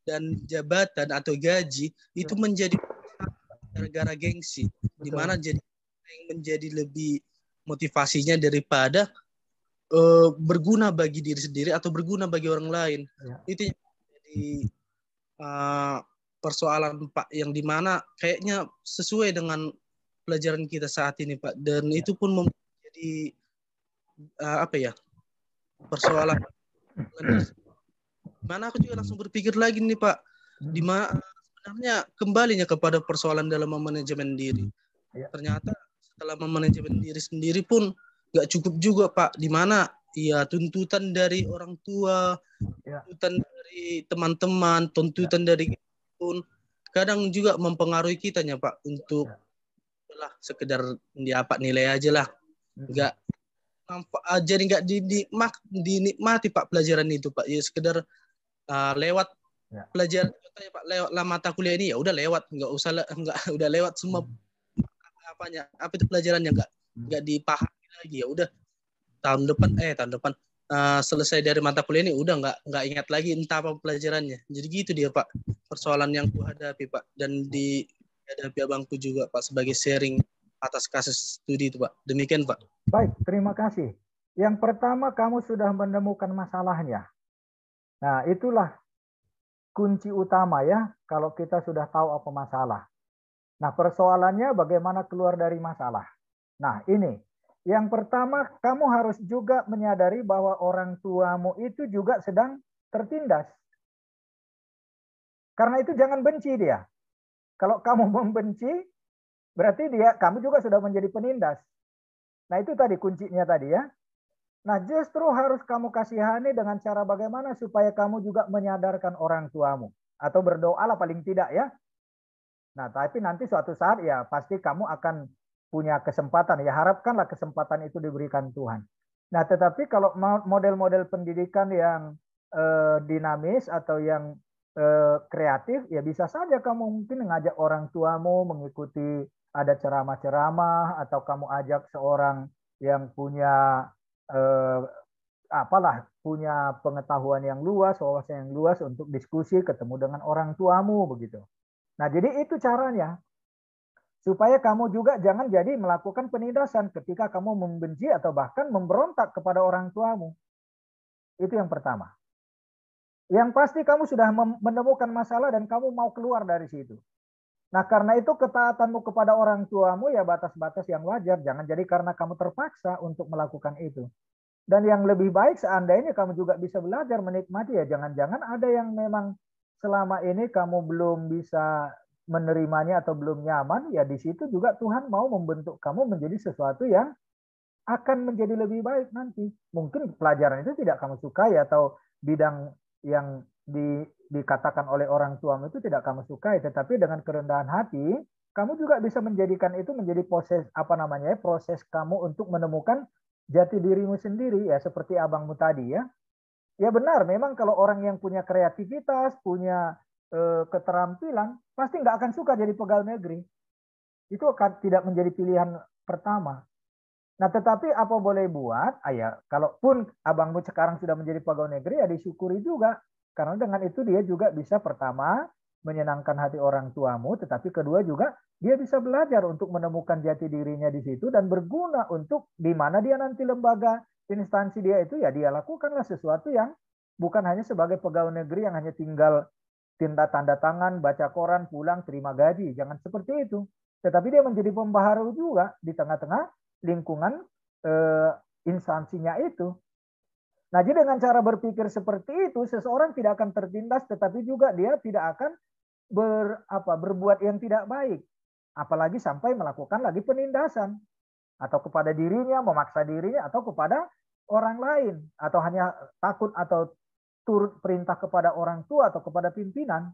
dan jabatan atau gaji itu menjadi gara-gara gengsi, di mana jadi yang menjadi lebih motivasinya daripada berguna bagi diri sendiri atau berguna bagi orang lain. Itu yang jadi persoalan, Pak, yang di mana kayaknya sesuai dengan pelajaran kita saat ini, Pak, dan itu pun menjadi persoalan. Mana aku juga langsung berpikir lagi nih, Pak, di mana sebenarnya kembalinya kepada persoalan dalam memanajemen diri. Ternyata setelah memanajemen diri sendiri pun nggak cukup juga, Pak, di mana ya tuntutan dari orang tua, tuntutan dari teman-teman, tuntutan dari pun kadang juga mempengaruhi kitanya, Pak, untuk lah sekedar dapat nilai aja lah, nggak jadi nggak dinikmati, Pak, pelajaran itu, Pak, ya sekedar lewat pelajaran, Pak, lewat mata kuliah ini ya udah lewat, nggak usah udah lewat semua apa itu pelajarannya, nggak dipahami lagi, ya udah tahun depan selesai dari mata kuliah ini udah nggak ingat lagi entah apa pelajarannya. Jadi gitu dia, Pak, persoalan yang ku hadapi, Pak, dan dihadapi abangku juga, Pak, sebagai sharing atas kasus studi itu, Pak. Demikian, Pak. Baik, terima kasih. Yang pertama, kamu sudah menemukan masalahnya. Nah, itulah kunci utama ya, kalau kita sudah tahu apa masalah. Nah, persoalannya bagaimana keluar dari masalah. Nah, ini. Yang pertama, kamu harus juga menyadari bahwa orang tuamu itu juga sedang tertindas. Karena itu jangan benci dia. Kalau kamu membenci, berarti kamu juga sudah menjadi penindas. Nah, itu tadi kuncinya tadi ya. Nah, justru harus kamu kasihani dengan cara bagaimana supaya kamu juga menyadarkan orang tuamu. Atau berdoalah paling tidak ya. Nah, tapi nanti suatu saat ya pasti kamu akan punya kesempatan. Ya harapkanlah kesempatan itu diberikan Tuhan. Nah, tetapi kalau model-model pendidikan yang dinamis atau yang kreatif, ya bisa saja kamu mungkin mengajak orang tuamu mengikuti ada ceramah-ceramah, atau kamu ajak seorang yang punya punya pengetahuan yang luas, wawasan yang luas untuk diskusi ketemu dengan orang tuamu begitu. Nah, jadi itu caranya. Supaya kamu juga jangan jadi melakukan penindasan ketika kamu membenci atau bahkan memberontak kepada orang tuamu. Itu yang pertama. Yang pasti kamu sudah menemukan masalah dan kamu mau keluar dari situ. Nah, karena itu ketaatanmu kepada orang tuamu ya batas-batas yang wajar. Jangan jadi karena kamu terpaksa untuk melakukan itu. Dan yang lebih baik seandainya kamu juga bisa belajar menikmati ya. Jangan-jangan ada yang memang selama ini kamu belum bisa menerimanya atau belum nyaman, ya di situ juga Tuhan mau membentuk kamu menjadi sesuatu yang akan menjadi lebih baik nanti. Mungkin pelajaran itu tidak kamu sukai atau bidang yang dikatakan oleh orang tuamu itu tidak kamu sukai, tetapi dengan kerendahan hati kamu juga bisa menjadikan itu menjadi proses kamu untuk menemukan jati dirimu sendiri ya, seperti abangmu tadi ya. Ya benar, memang kalau orang yang punya kreativitas, punya keterampilan, pasti nggak akan suka jadi pegawai negeri. Itu akan tidak menjadi pilihan pertama. Nah, tetapi apa boleh buat? Kalaupun abangmu sekarang sudah menjadi pegawai negeri, ya disyukuri juga. Karena dengan itu dia juga bisa pertama menyenangkan hati orang tuamu, tetapi kedua juga dia bisa belajar untuk menemukan jati dirinya di situ dan berguna untuk di mana dia nanti lembaga instansi dia itu, ya dia lakukanlah sesuatu yang bukan hanya sebagai pegawai negeri yang hanya tinggal tanda tangan, baca koran, pulang, terima gaji. Jangan seperti itu. Tetapi dia menjadi pembaharu juga di tengah-tengah lingkungan instansinya itu. Nah, jadi dengan cara berpikir seperti itu, seseorang tidak akan tertindas, tetapi juga dia tidak akan berbuat yang tidak baik. Apalagi sampai melakukan lagi penindasan. Atau kepada dirinya, memaksa dirinya, atau kepada orang lain. Atau hanya takut atau turut perintah kepada orang tua atau kepada pimpinan.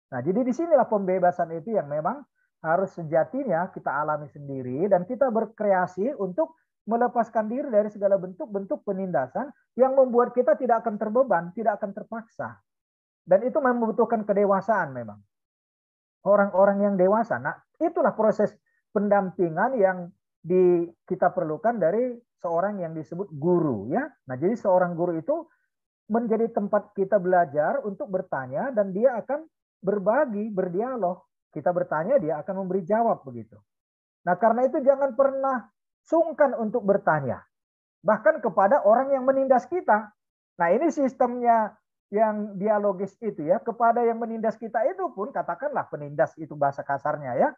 Nah, jadi disinilah pembebasan itu yang memang harus sejatinya kita alami sendiri dan kita berkreasi untuk melepaskan diri dari segala bentuk-bentuk penindasan yang membuat kita tidak akan terbeban, tidak akan terpaksa. Dan itu membutuhkan kedewasaan memang. Orang-orang yang dewasa. Nah, itulah proses pendampingan yang kita perlukan dari seorang yang disebut guru ya. Nah, jadi seorang guru itu menjadi tempat kita belajar untuk bertanya dan dia akan berbagi, berdialog. Kita bertanya, dia akan memberi jawab begitu. Nah, karena itu jangan pernah sungkan untuk bertanya. Bahkan kepada orang yang menindas kita. Nah, ini sistemnya yang dialogis itu ya. Kepada yang menindas kita itu pun, katakanlah penindas itu bahasa kasarnya ya.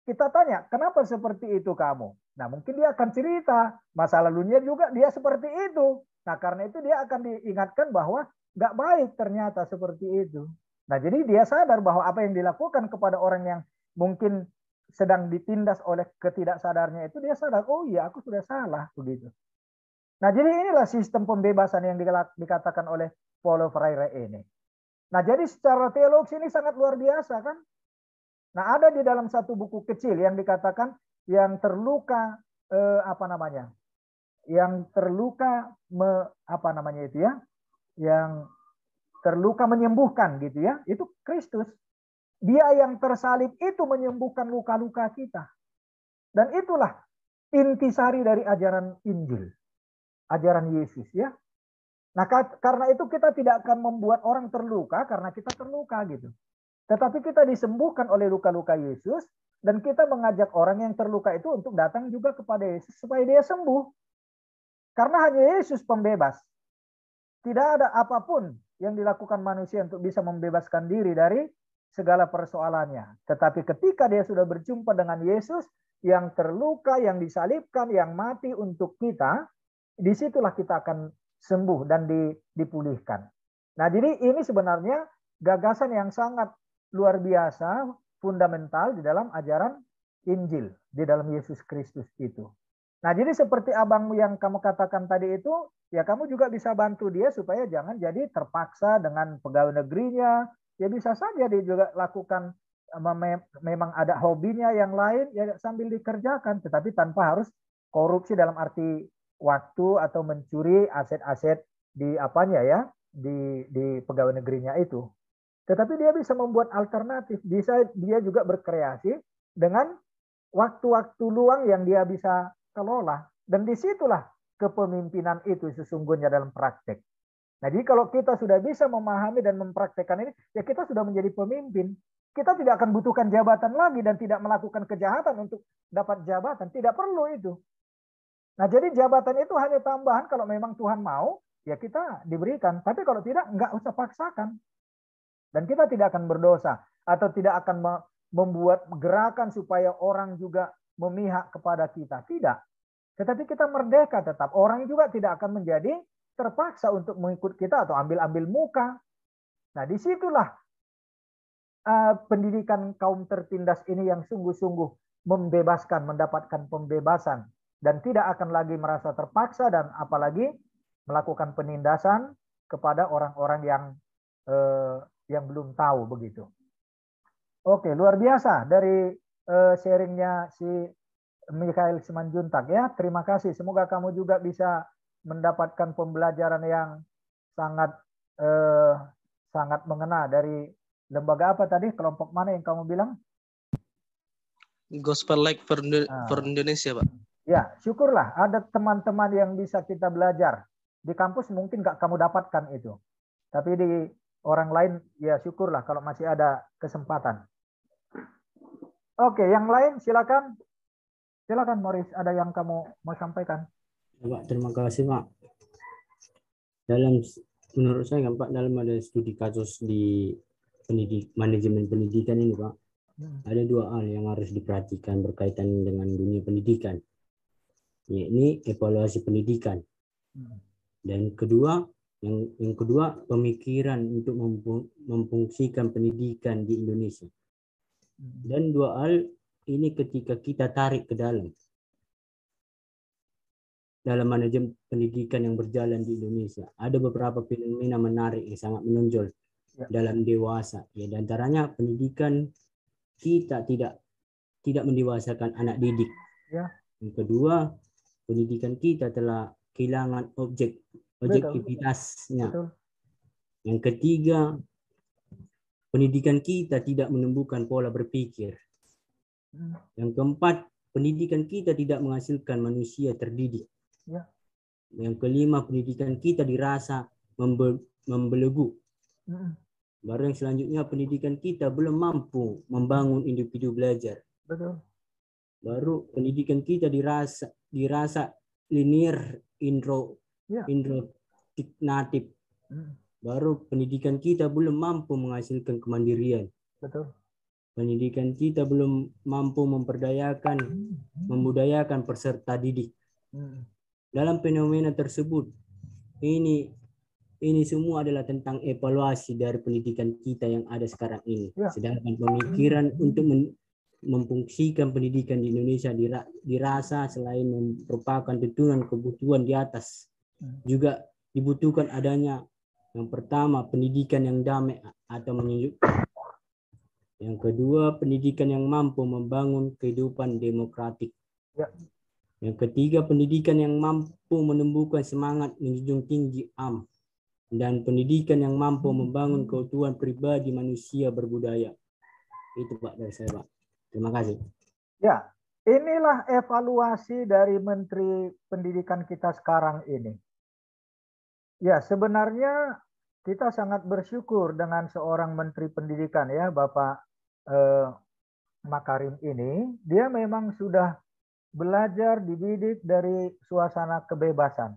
Kita tanya, kenapa seperti itu kamu? Nah, mungkin dia akan cerita. Masa lalunya juga dia seperti itu. Nah, karena itu dia akan diingatkan bahwa nggak baik ternyata seperti itu. Nah, jadi dia sadar bahwa apa yang dilakukan kepada orang yang mungkin sedang ditindas oleh ketidaksadarnya itu, dia sadar, oh iya aku sudah salah begitu. Nah, jadi inilah sistem pembebasan yang dikatakan oleh Paulo Freire ini. Nah, jadi secara teologi ini sangat luar biasa kan? Nah, ada di dalam satu buku kecil yang dikatakan yang terluka yang terluka yang terluka menyembuhkan gitu ya, itu Kristus. Dia yang tersalib itu menyembuhkan luka-luka kita. Dan itulah intisari dari ajaran Injil, ajaran Yesus ya. Nah, karena itu kita tidak akan membuat orang terluka karena kita terluka gitu. Tetapi kita disembuhkan oleh luka-luka Yesus dan kita mengajak orang yang terluka itu untuk datang juga kepada Yesus supaya dia sembuh. Karena hanya Yesus pembebas. Tidak ada apapun yang dilakukan manusia untuk bisa membebaskan diri dari segala persoalannya. Tetapi ketika dia sudah berjumpa dengan Yesus yang terluka, yang disalibkan, yang mati untuk kita, disitulah kita akan sembuh dan dipulihkan. Nah, jadi ini sebenarnya gagasan yang sangat luar biasa, fundamental di dalam ajaran Injil, di dalam Yesus Kristus itu. Nah, jadi seperti abangmu yang kamu katakan tadi itu, ya kamu juga bisa bantu dia supaya jangan jadi terpaksa dengan pegawai negerinya. Ya bisa saja dia juga lakukan, memang ada hobinya yang lain, ya sambil dikerjakan, tetapi tanpa harus korupsi dalam arti waktu atau mencuri aset-aset di apanya ya, di pegawai negerinya itu. Tetapi dia bisa membuat alternatif, bisa dia juga berkreasi dengan waktu-waktu luang yang dia bisa kelola. Dan disitulah kepemimpinan itu sesungguhnya dalam praktek. Nah, jadi kalau kita sudah bisa memahami dan mempraktekkan ini, ya kita sudah menjadi pemimpin. Kita tidak akan butuhkan jabatan lagi dan tidak melakukan kejahatan untuk dapat jabatan. Tidak perlu itu. Nah, jadi jabatan itu hanya tambahan kalau memang Tuhan mau, ya kita diberikan. Tapi kalau tidak, enggak usah paksakan. Dan kita tidak akan berdosa atau tidak akan membuat gerakan supaya orang juga memihak kepada kita. Tidak. Tetapi kita merdeka tetap. Orang juga tidak akan menjadi terpaksa untuk mengikut kita atau ambil-ambil muka. Nah, disitulah pendidikan kaum tertindas ini yang sungguh-sungguh membebaskan, mendapatkan pembebasan. Dan tidak akan lagi merasa terpaksa dan apalagi melakukan penindasan kepada orang-orang yang belum tahu begitu. Oke, luar biasa dari sharingnya si Mikhail Simanjuntak ya. Terima kasih. Semoga kamu juga bisa mendapatkan pembelajaran yang sangat sangat mengena dari lembaga apa tadi? Kelompok mana yang kamu bilang? Gospel Light for Indonesia, Pak. Ya, syukurlah ada teman-teman yang bisa kita belajar. Di kampus mungkin nggak kamu dapatkan itu. Tapi di orang lain, ya syukurlah kalau masih ada kesempatan. Oke, yang lain silakan. Silakan Morris, ada yang kamu mau sampaikan? Pak, terima kasih Pak. Menurut saya kan Pak, dalam ada studi kasus di manajemen pendidikan ini Pak, ada dua hal yang harus diperhatikan berkaitan dengan dunia pendidikan. Ini evaluasi pendidikan. Dan yang kedua pemikiran untuk memfungsikan pendidikan di Indonesia. Dan dua hal ini ketika kita tarik ke dalam manajemen pendidikan yang berjalan di Indonesia, ada beberapa fenomena menarik yang sangat menonjol dalam dewasa. Ya, di antaranya pendidikan kita tidak mendewasakan anak didik. Ya. Yang kedua, pendidikan kita telah kehilangan objektivitasnya. Betul. Yang ketiga, pendidikan kita tidak menumbuhkan pola berpikir. Yang keempat, pendidikan kita tidak menghasilkan manusia terdidik. Ya. Yang kelima, pendidikan kita dirasa membelenggu. Baru yang selanjutnya, pendidikan kita belum mampu membangun individu belajar. Betul. Baru pendidikan kita dirasa linear indoktrinatif. Baru pendidikan kita belum mampu menghasilkan kemandirian. Betul. Pendidikan kita belum mampu membudayakan peserta didik. Dalam fenomena tersebut, ini semua adalah tentang evaluasi dari pendidikan kita yang ada sekarang ini. Ya. Sedangkan pemikiran untuk memfungsikan pendidikan di Indonesia dirasa selain merupakan tuntunan kebutuhan di atas, juga dibutuhkan adanya yang pertama pendidikan yang damai atau menunjukkan. Yang kedua, pendidikan yang mampu membangun kehidupan demokratik. Ya. Yang ketiga, pendidikan yang mampu menumbuhkan semangat menjunjung tinggi HAM. Dan pendidikan yang mampu membangun keutuhan pribadi manusia berbudaya. Itu Pak dari saya Pak. Terima kasih. Ya, inilah evaluasi dari Menteri Pendidikan kita sekarang ini. Ya, sebenarnya kita sangat bersyukur dengan seorang Menteri Pendidikan ya, Bapak Makarim ini. Dia memang sudah belajar dididik dari suasana kebebasan.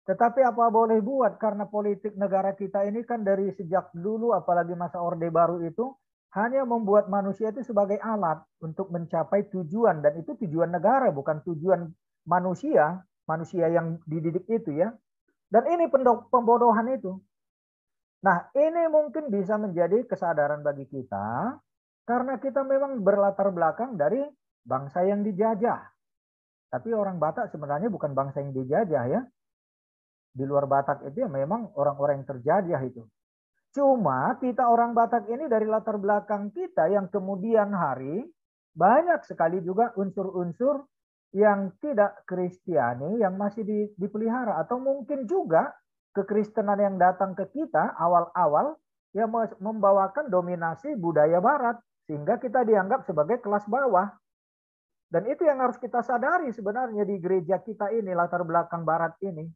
Tetapi apa boleh buat, karena politik negara kita ini kan dari sejak dulu, apalagi masa Orde Baru itu, hanya membuat manusia itu sebagai alat untuk mencapai tujuan. Dan itu tujuan negara, bukan tujuan manusia, manusia yang dididik itu ya. Dan ini pembodohan itu. Nah, ini mungkin bisa menjadi kesadaran bagi kita, karena kita memang berlatar belakang dari bangsa yang dijajah. Tapi orang Batak sebenarnya bukan bangsa yang dijajah ya. Di luar Batak itu ya memang orang-orang yang terjajah itu. Cuma kita orang Batak ini dari latar belakang kita yang kemudian hari banyak sekali juga unsur-unsur yang tidak Kristiani yang masih dipelihara. Atau mungkin juga kekristenan yang datang ke kita awal-awal yang membawakan dominasi budaya Barat. Sehingga kita dianggap sebagai kelas bawah. Dan itu yang harus kita sadari sebenarnya di gereja kita ini, latar belakang Barat ini.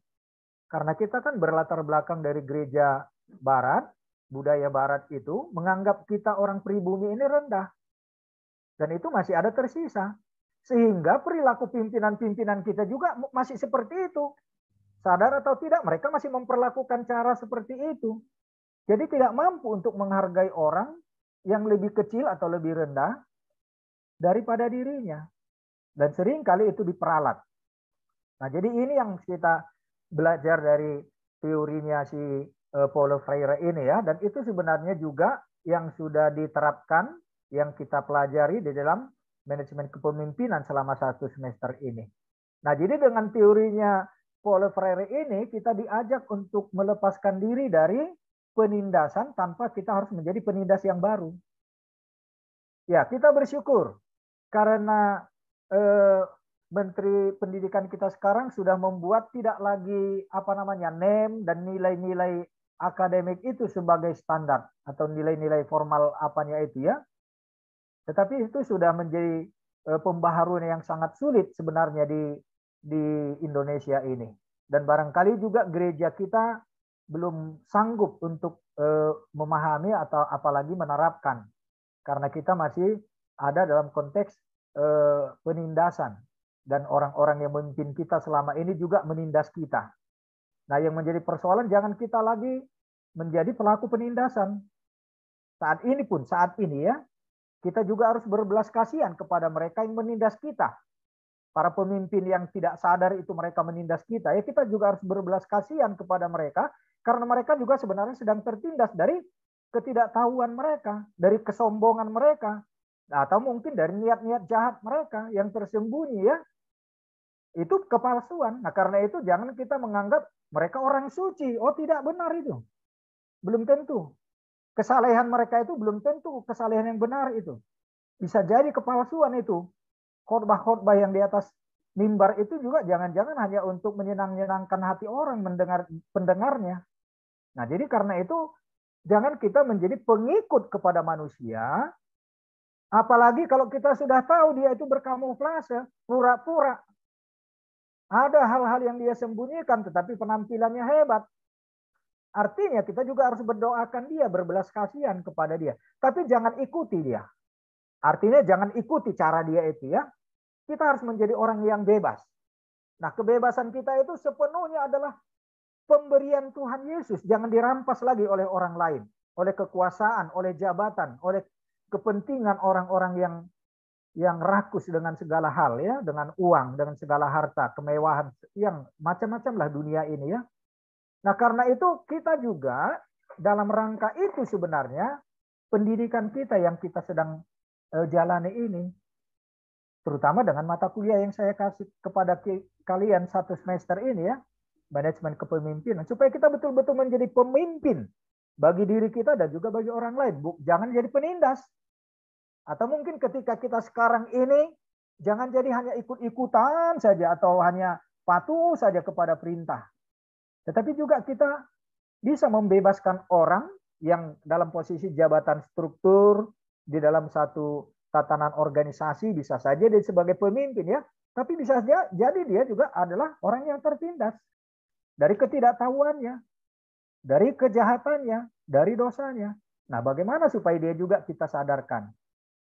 Karena kita kan berlatar belakang dari gereja Barat, budaya Barat itu menganggap kita orang pribumi ini rendah. Dan itu masih ada tersisa. Sehingga perilaku pimpinan-pimpinan kita juga masih seperti itu. Sadar atau tidak, mereka masih memperlakukan cara seperti itu. Jadi tidak mampu untuk menghargai orang yang lebih kecil atau lebih rendah daripada dirinya. Dan sering kali itu diperalat. Nah, jadi ini yang kita belajar dari teorinya si Paulo Freire ini ya, dan itu sebenarnya juga yang sudah diterapkan, yang kita pelajari di dalam manajemen kepemimpinan selama 1 semester ini. Nah, jadi dengan teorinya Paulo Freire ini kita diajak untuk melepaskan diri dari penindasan tanpa kita harus menjadi penindas yang baru. Ya, kita bersyukur karena Menteri Pendidikan kita sekarang sudah membuat tidak lagi NEM dan nilai-nilai akademik itu sebagai standar atau nilai-nilai formal apanya itu ya. Tetapi itu sudah menjadi pembaharuan yang sangat sulit sebenarnya di Indonesia ini. Dan barangkali juga gereja kita belum sanggup untuk memahami atau apalagi menerapkan. Karena kita masih ada dalam konteks penindasan. Dan orang-orang yang memimpin kita selama ini juga menindas kita. Nah, yang menjadi persoalan jangan kita lagi menjadi pelaku penindasan. Saat ini ya, kita juga harus berbelas kasihan kepada mereka yang menindas kita. Para pemimpin yang tidak sadar itu mereka menindas kita, ya kita juga harus berbelas kasihan kepada mereka, karena mereka juga sebenarnya sedang tertindas dari ketidaktahuan mereka, dari kesombongan mereka, atau mungkin dari niat-niat jahat mereka yang tersembunyi ya. Itu kepalsuan. Nah, karena itu jangan kita menganggap mereka orang suci. Oh, tidak benar itu. Belum tentu. Kesalehan mereka itu belum tentu kesalehan yang benar itu. Bisa jadi kepalsuan itu. Khotbah-khotbah yang di atas mimbar itu juga jangan-jangan hanya untuk menyenangkan hati orang pendengarnya. Nah, jadi karena itu jangan kita menjadi pengikut kepada manusia. Apalagi kalau kita sudah tahu dia itu berkamuflase, pura-pura. Ada hal-hal yang dia sembunyikan, tetapi penampilannya hebat. Artinya kita juga harus berdoakan dia, berbelas kasihan kepada dia. Tapi jangan ikuti dia. Artinya jangan ikuti cara dia itu ya. Kita harus menjadi orang yang bebas. Nah, kebebasan kita itu sepenuhnya adalah pemberian Tuhan Yesus. Jangan dirampas lagi oleh orang lain. Oleh kekuasaan, oleh jabatan, oleh kepentingan orang-orang yang rakus dengan segala hal ya, dengan uang, dengan segala harta, kemewahan yang macam-macam lah dunia ini ya. Nah, karena itu kita juga dalam rangka itu sebenarnya pendidikan kita yang kita sedang jalani ini, terutama dengan mata kuliah yang saya kasih kepada kalian 1 semester ini ya, manajemen kepemimpinan, supaya kita betul-betul menjadi pemimpin bagi diri kita dan juga bagi orang lain. Jangan jadi penindas. Atau mungkin ketika kita sekarang ini, jangan jadi hanya ikut-ikutan saja atau hanya patuh saja kepada perintah. Tetapi juga kita bisa membebaskan orang yang dalam posisi jabatan struktur, di dalam satu tatanan organisasi, bisa saja dia sebagai pemimpin ya. Tapi bisa jadi dia juga adalah orang yang tertindas. Dari ketidaktahuannya, dari kejahatannya, dari dosanya. Nah, bagaimana supaya dia juga kita sadarkan?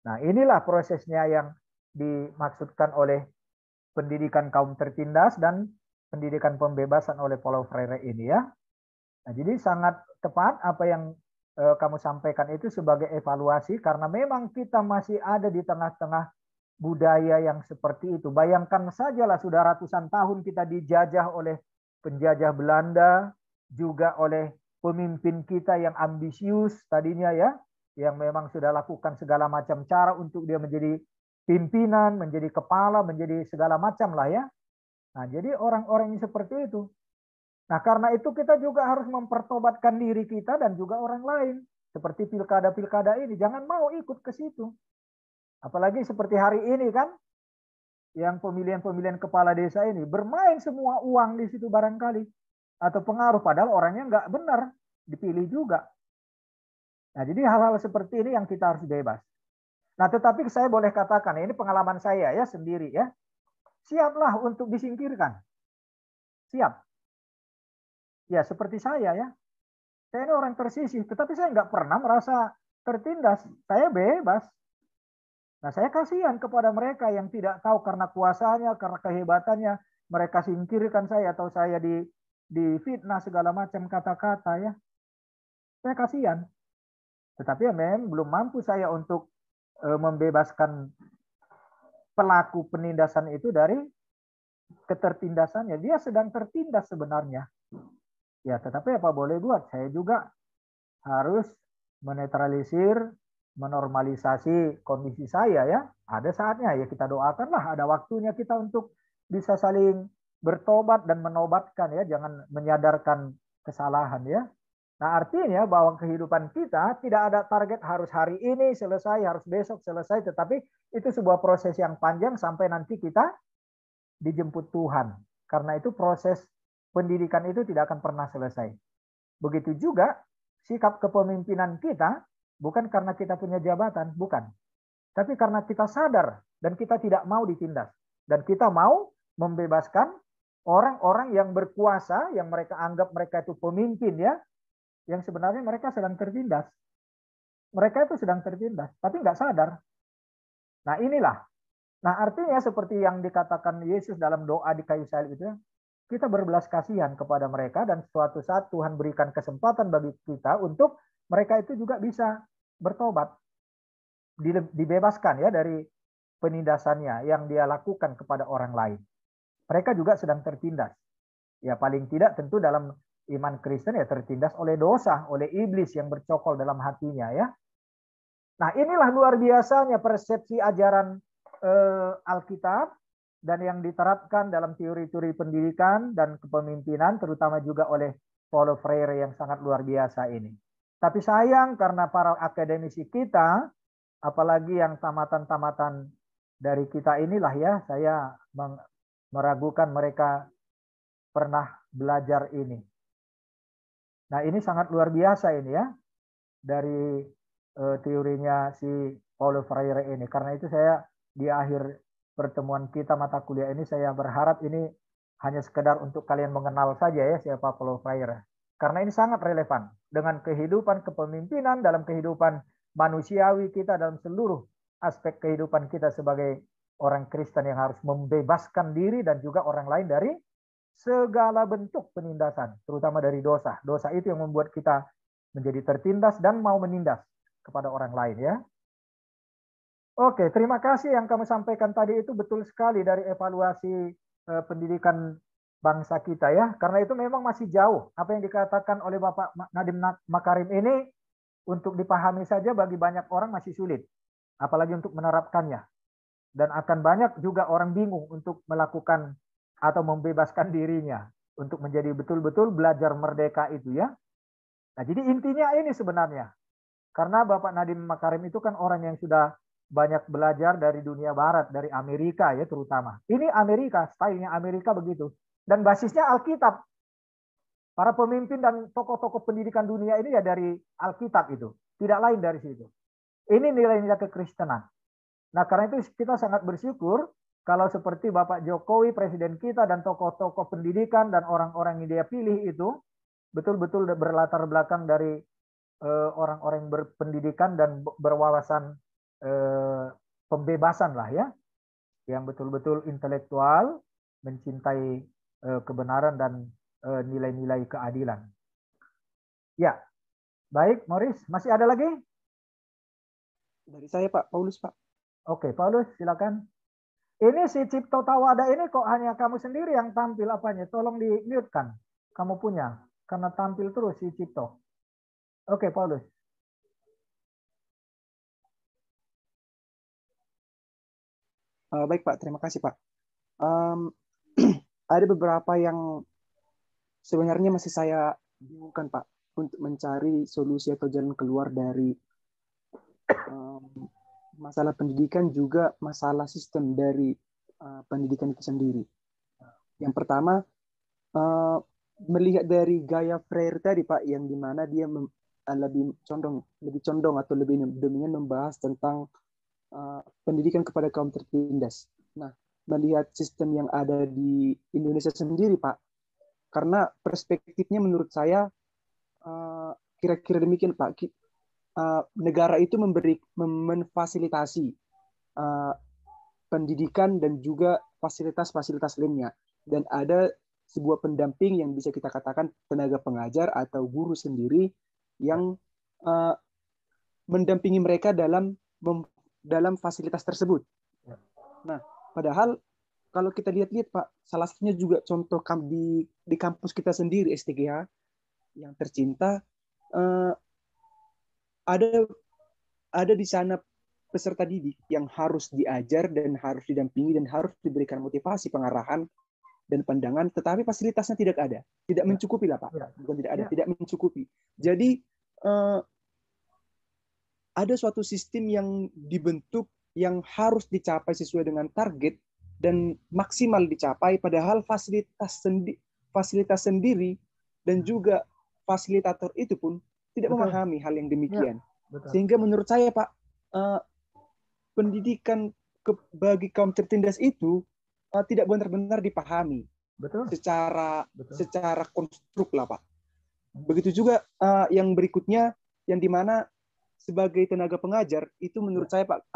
Nah, inilah prosesnya yang dimaksudkan oleh pendidikan kaum tertindas dan pendidikan pembebasan oleh Paulo Freire ini ya. Nah, jadi sangat tepat apa yang kamu sampaikan itu sebagai evaluasi karena memang kita masih ada di tengah-tengah budaya yang seperti itu. Bayangkan sajalah sudah ratusan tahun kita dijajah oleh penjajah Belanda, juga oleh pemimpin kita yang ambisius tadinya ya, yang memang sudah lakukan segala macam cara untuk dia menjadi pimpinan, menjadi kepala, menjadi segala macam lah ya. Nah, jadi orang-orang yang seperti itu. Nah, karena itu kita juga harus mempertobatkan diri kita dan juga orang lain. Seperti pilkada-pilkada ini, jangan mau ikut ke situ. Apalagi seperti hari ini kan, yang pemilihan-pemilihan kepala desa ini, bermain semua uang di situ barangkali. Atau pengaruh, padahal orangnya nggak benar, dipilih juga. Nah, jadi hal-hal seperti ini yang kita harus bebas. Nah, tetapi saya boleh katakan, ini pengalaman saya ya sendiri ya, siaplah untuk disingkirkan. Siap. Ya, seperti saya ya. Saya ini orang tersisih, tetapi saya nggak pernah merasa tertindas. Saya bebas. Nah, saya kasihan kepada mereka yang tidak tahu karena kuasanya, karena kehebatannya, mereka singkirkan saya atau saya difitnah segala macam kata-kata ya. Saya kasihan. Tetapi ya memang belum mampu saya untuk membebaskan pelaku penindasan itu dari ketertindasannya. Dia sedang tertindas sebenarnya. Ya, tetapi apa boleh buat? Saya juga harus menetralisir, menormalisasi kondisi saya ya. Ada saatnya ya kita doakanlah, ada waktunya kita untuk bisa saling bertobat dan menobatkan ya, jangan menyadarkan kesalahan ya. Nah, artinya bahwa kehidupan kita tidak ada target harus hari ini selesai, harus besok selesai, tetapi itu sebuah proses yang panjang sampai nanti kita dijemput Tuhan. Karena itu proses pendidikan itu tidak akan pernah selesai. Begitu juga sikap kepemimpinan kita bukan karena kita punya jabatan, bukan. Tapi karena kita sadar dan kita tidak mau ditindas. Dan kita mau membebaskan orang-orang yang berkuasa, yang mereka anggap mereka itu pemimpin ya, yang sebenarnya mereka sedang tertindas. Mereka itu sedang tertindas, tapi nggak sadar. Nah inilah. Nah artinya seperti yang dikatakan Yesus dalam doa di kayu salib itu, kita berbelas kasihan kepada mereka dan suatu saat Tuhan berikan kesempatan bagi kita untuk mereka itu juga bisa bertobat, dibebaskan ya dari penindasannya yang dia lakukan kepada orang lain. Mereka juga sedang tertindas. Ya paling tidak tentu dalam iman Kristen ya tertindas oleh dosa, oleh iblis yang bercokol dalam hatinya ya. Nah inilah luar biasanya persepsi ajaran Alkitab dan yang diterapkan dalam teori-teori pendidikan dan kepemimpinan, terutama juga oleh Paulo Freire yang sangat luar biasa ini. Tapi sayang karena para akademisi kita, apalagi yang tamatan-tamatan dari kita inilah ya, saya meragukan mereka pernah belajar ini. Nah ini sangat luar biasa ini ya, dari teorinya si Paulo Freire ini. Karena itu saya di akhir pertemuan kita mata kuliah ini saya berharap ini hanya sekedar untuk kalian mengenal saja ya siapa Paulo Freire. Karena ini sangat relevan dengan kehidupan kepemimpinan dalam kehidupan manusiawi kita dalam seluruh aspek kehidupan kita sebagai orang Kristen yang harus membebaskan diri dan juga orang lain dari segala bentuk penindasan, terutama dari dosa. Dosa itu yang membuat kita menjadi tertindas dan mau menindas kepada orang lain ya. Oke, terima kasih yang kamu sampaikan tadi itu betul sekali dari evaluasi pendidikan bangsa kita ya. Karena itu memang masih jauh. Apa yang dikatakan oleh Bapak Nadiem Makarim ini untuk dipahami saja bagi banyak orang masih sulit. Apalagi untuk menerapkannya. Dan akan banyak juga orang bingung untuk melakukan atau membebaskan dirinya. Untuk menjadi betul-betul belajar merdeka itu ya. Nah jadi intinya ini sebenarnya. Karena Bapak Nadiem Makarim itu kan orang yang sudah banyak belajar dari dunia barat, dari Amerika ya terutama. Ini Amerika, stylenya Amerika begitu. Dan basisnya Alkitab. Para pemimpin dan tokoh-tokoh pendidikan dunia ini ya dari Alkitab itu. Tidak lain dari situ. Ini nilai-nilai kekristenan. Nah karena itu kita sangat bersyukur kalau seperti Bapak Jokowi, presiden kita, dan tokoh-tokoh pendidikan dan orang-orang yang dia pilih itu betul-betul berlatar belakang dari orang-orang yang berpendidikan dan berwawasan pembebasan lah ya, yang betul-betul intelektual, mencintai kebenaran dan nilai-nilai keadilan. Ya, baik, Morris, masih ada lagi? Dari saya Pak, Paulus Pak. Oke, Paulus, silakan. Ini si Cipto Tawada ini kok hanya kamu sendiri yang tampil apanya? Tolong di-mute kan. Kamu punya. Karena tampil terus si Cipto. Oke, Paulus. Baik Pak, terima kasih Pak. Ada beberapa yang sebenarnya masih saya bingungkan Pak untuk mencari solusi atau jalan keluar dari masalah pendidikan, juga masalah sistem dari pendidikan itu sendiri. Yang pertama, melihat dari gaya Freire tadi Pak, yang dimana dia lebih condong atau lebih dominan membahas tentang pendidikan kepada kaum tertindas. Nah, melihat sistem yang ada di Indonesia sendiri Pak, karena perspektifnya menurut saya kira-kira demikian Pak. Negara itu memfasilitasi pendidikan dan juga fasilitas-fasilitas lainnya, dan ada sebuah pendamping yang bisa kita katakan tenaga pengajar atau guru sendiri yang mendampingi mereka dalam fasilitas tersebut. Nah, padahal kalau kita lihat-lihat Pak, salah satunya juga contoh di kampus kita sendiri STGH yang tercinta, ada di sana peserta didik yang harus diajar dan harus didampingi dan harus diberikan motivasi, pengarahan dan pandangan, tetapi fasilitasnya tidak ada, tidak mencukupi lah Pak, bukan tidak ada, tidak mencukupi. Jadi ada suatu sistem yang dibentuk yang harus dicapai sesuai dengan target dan maksimal dicapai, padahal fasilitas sendiri dan juga fasilitator itu pun tidak memahami hal yang demikian. Sehingga menurut saya Pak, pendidikan bagi kaum tertindas itu tidak benar-benar dipahami secara konstruk lah Pak. Begitu juga yang berikutnya, yang dimana sebagai tenaga pengajar itu menurut saya Pak,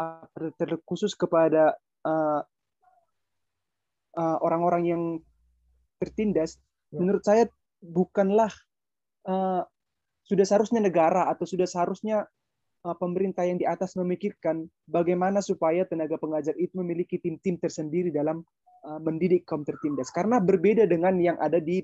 terkhusus kepada orang-orang yang tertindas, menurut saya bukanlah sudah seharusnya negara atau sudah seharusnya pemerintah yang di atas memikirkan bagaimana supaya tenaga pengajar itu memiliki tim-tim tersendiri dalam mendidik kaum tertindas, karena berbeda dengan yang ada di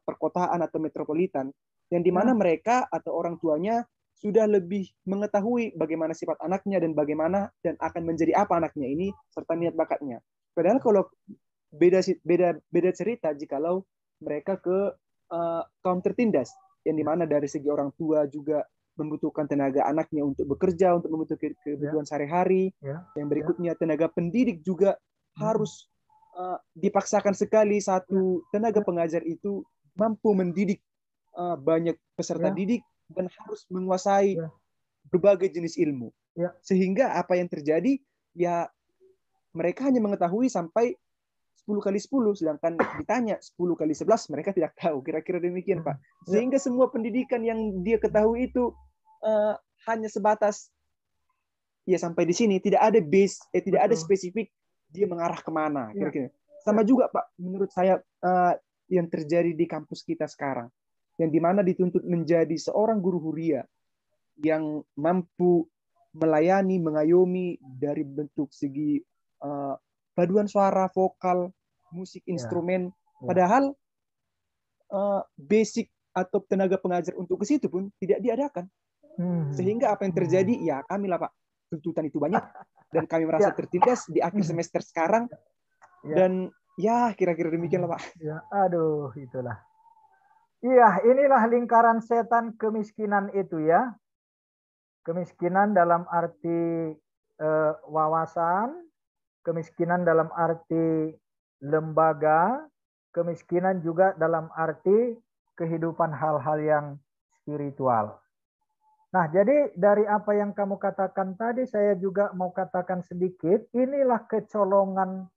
perkotaan atau metropolitan, yang dimana mereka atau orang tuanya sudah lebih mengetahui bagaimana sifat anaknya dan bagaimana dan akan menjadi apa anaknya ini serta minat bakatnya. Padahal kalau beda cerita jikalau mereka ke kaum tertindas, yang dimana dari segi orang tua juga membutuhkan tenaga anaknya untuk bekerja, untuk membutuhkan kebutuhan sehari-hari. Yang berikutnya tenaga pendidik juga harus dipaksakan sekali satu tenaga pengajar itu mampu mendidik banyak peserta didik dan harus menguasai berbagai jenis ilmu. Sehingga apa yang terjadi, ya mereka hanya mengetahui sampai 10 kali 10, sedangkan ditanya 10 kali 11 mereka tidak tahu. Kira-kira demikian Pak. Sehingga semua pendidikan yang dia ketahui itu hanya sebatas ya sampai di sini, tidak ada base, tidak ada spesifik dia mengarah kemana. Kira-kira. Sama juga Pak, menurut saya yang terjadi di kampus kita sekarang, yang dimana dituntut menjadi seorang guru huria yang mampu melayani, mengayomi dari bentuk segi paduan suara, vokal, musik, instrumen. Padahal basic atau tenaga pengajar untuk ke situ pun tidak diadakan. Sehingga apa yang terjadi, ya kami lah Pak, tuntutan itu banyak dan kami merasa tertindas di akhir semester sekarang. Dan ya kira-kira demikian lah Pak. Aduh, itulah. Iya, inilah lingkaran setan kemiskinan itu ya. Kemiskinan dalam arti wawasan, kemiskinan dalam arti lembaga, kemiskinan juga dalam arti kehidupan hal-hal yang spiritual. Nah, jadi dari apa yang kamu katakan tadi, saya juga mau katakan sedikit, inilah kecolongan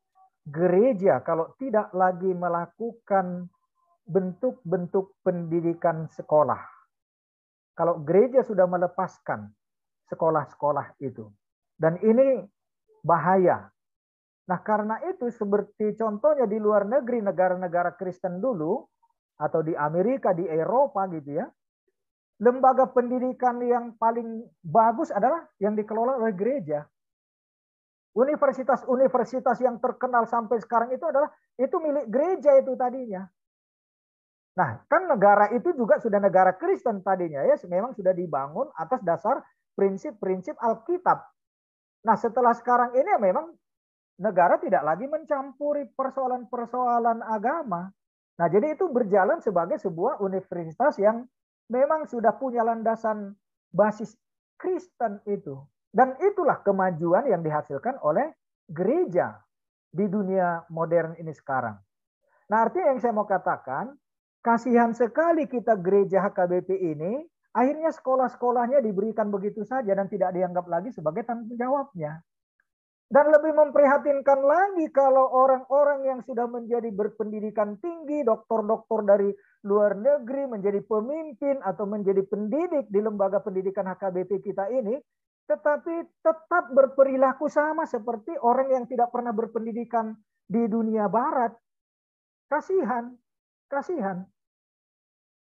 gereja kalau tidak lagi melakukan bentuk-bentuk pendidikan sekolah. Kalau gereja sudah melepaskan sekolah-sekolah itu. Dan ini bahaya. Nah, karena itu seperti contohnya di luar negeri, negara-negara Kristen dulu, atau di Amerika, di Eropa gitu ya, lembaga pendidikan yang paling bagus adalah yang dikelola oleh gereja. Universitas-universitas yang terkenal sampai sekarang itu adalah itu milik gereja itu tadinya. Nah, kan negara itu juga sudah negara Kristen tadinya ya, memang sudah dibangun atas dasar prinsip-prinsip Alkitab. Nah, setelah sekarang ini ya memang negara tidak lagi mencampuri persoalan-persoalan agama. Nah, jadi itu berjalan sebagai sebuah universitas yang memang sudah punya landasan basis Kristen itu. Dan itulah kemajuan yang dihasilkan oleh gereja di dunia modern ini sekarang. Nah, artinya yang saya mau katakan, kasihan sekali kita gereja HKBP ini, akhirnya sekolah-sekolahnya diberikan begitu saja dan tidak dianggap lagi sebagai tanggung jawabnya. Dan lebih memprihatinkan lagi kalau orang-orang yang sudah menjadi berpendidikan tinggi, doktor-doktor dari luar negeri, menjadi pemimpin atau menjadi pendidik di lembaga pendidikan HKBP kita ini, tetapi tetap berperilaku sama seperti orang yang tidak pernah berpendidikan di dunia barat. Kasihan, kasihan.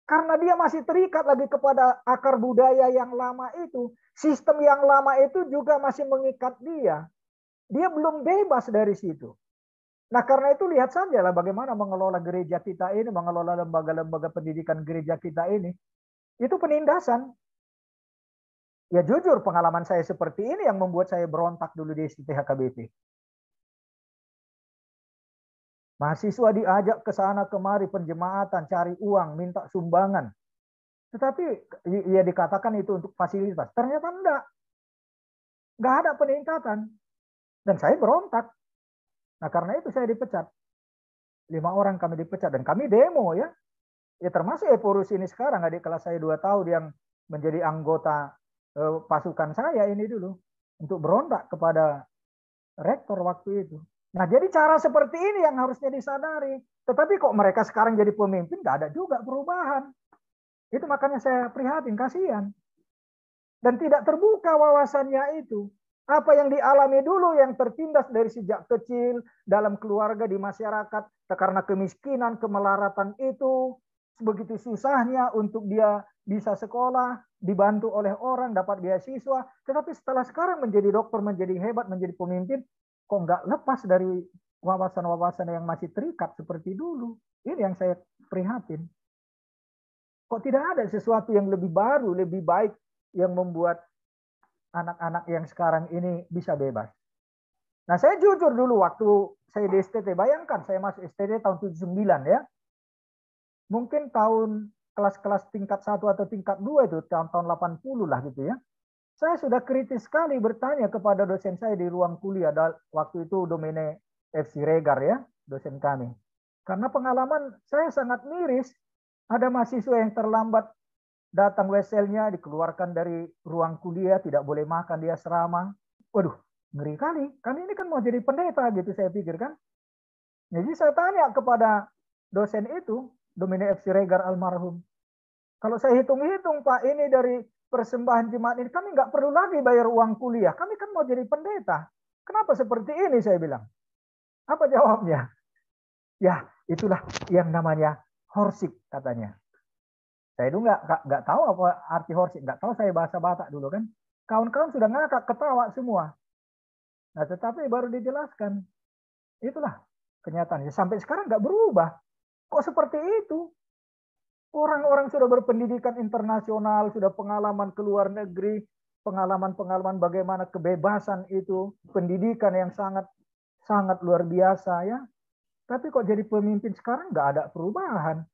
Karena dia masih terikat lagi kepada akar budaya yang lama itu. Sistem yang lama itu juga masih mengikat dia. Dia belum bebas dari situ. Nah, karena itu lihat saja lah bagaimana mengelola gereja kita ini, mengelola lembaga-lembaga pendidikan gereja kita ini. Itu penindasan. Ya jujur pengalaman saya seperti ini yang membuat saya berontak dulu di STT HKBP. Mahasiswa diajak ke sana kemari penjemaatan, cari uang, minta sumbangan. Tetapi ya dikatakan itu untuk fasilitas. Ternyata enggak. Enggak ada peningkatan. Dan saya berontak. Nah, karena itu saya dipecat. 5 orang kami dipecat. Dan kami demo ya. Ya termasuk Eporus ini sekarang. Adik kelas saya 2 tahun yang menjadi anggota pasukan saya ini dulu. Untuk berontak kepada rektor waktu itu. Nah, jadi cara seperti ini yang harusnya disadari. Tetapi kok mereka sekarang jadi pemimpin, nggak ada juga perubahan. Itu makanya saya prihatin, kasihan. Dan tidak terbuka wawasannya itu. Apa yang dialami dulu yang tertindas dari sejak kecil, dalam keluarga, di masyarakat, karena kemiskinan, kemelaratan itu, begitu susahnya untuk dia bisa sekolah, dibantu oleh orang, dapat beasiswa. Tetapi setelah sekarang menjadi dokter, menjadi hebat, menjadi pemimpin, kok nggak lepas dari wawasan-wawasan yang masih terikat seperti dulu. Ini yang saya prihatin. Kok tidak ada sesuatu yang lebih baru, lebih baik yang membuat anak-anak yang sekarang ini bisa bebas. Nah, saya jujur dulu waktu saya di STT, bayangkan saya masuk STT tahun 79 ya. Mungkin tahun kelas-kelas tingkat 1 atau tingkat 2 itu tahun-tahun 80 lah gitu ya. Saya sudah kritis sekali bertanya kepada dosen saya di ruang kuliah. Waktu itu Domine F. Siregar ya, dosen kami. Karena pengalaman saya sangat miris. Ada mahasiswa yang terlambat datang weselnya, dikeluarkan dari ruang kuliah, tidak boleh makan, dia asrama. Waduh, ngeri kali. Kami ini kan mau jadi pendeta gitu saya pikir kan. Jadi saya tanya kepada dosen itu, Domine F. Siregar almarhum. Kalau saya hitung-hitung Pak, ini dari persembahan jemaat ini, kami nggak perlu lagi bayar uang kuliah. Kami kan mau jadi pendeta. Kenapa seperti ini saya bilang. Apa jawabnya? Ya, itulah yang namanya horsik katanya. Saya dulu nggak tahu apa arti horsik, nggak tahu saya bahasa Batak dulu kan. Kawan-kawan sudah ngakak, ketawa semua. Nah, tetapi baru dijelaskan. Itulah kenyataannya. Sampai sekarang nggak berubah. Kok seperti itu? Orang-orang sudah berpendidikan internasional, sudah pengalaman ke luar negeri, pengalaman-pengalaman bagaimana kebebasan itu, pendidikan yang sangat luar biasa ya. Tapi kok jadi pemimpin sekarang nggak ada perubahan.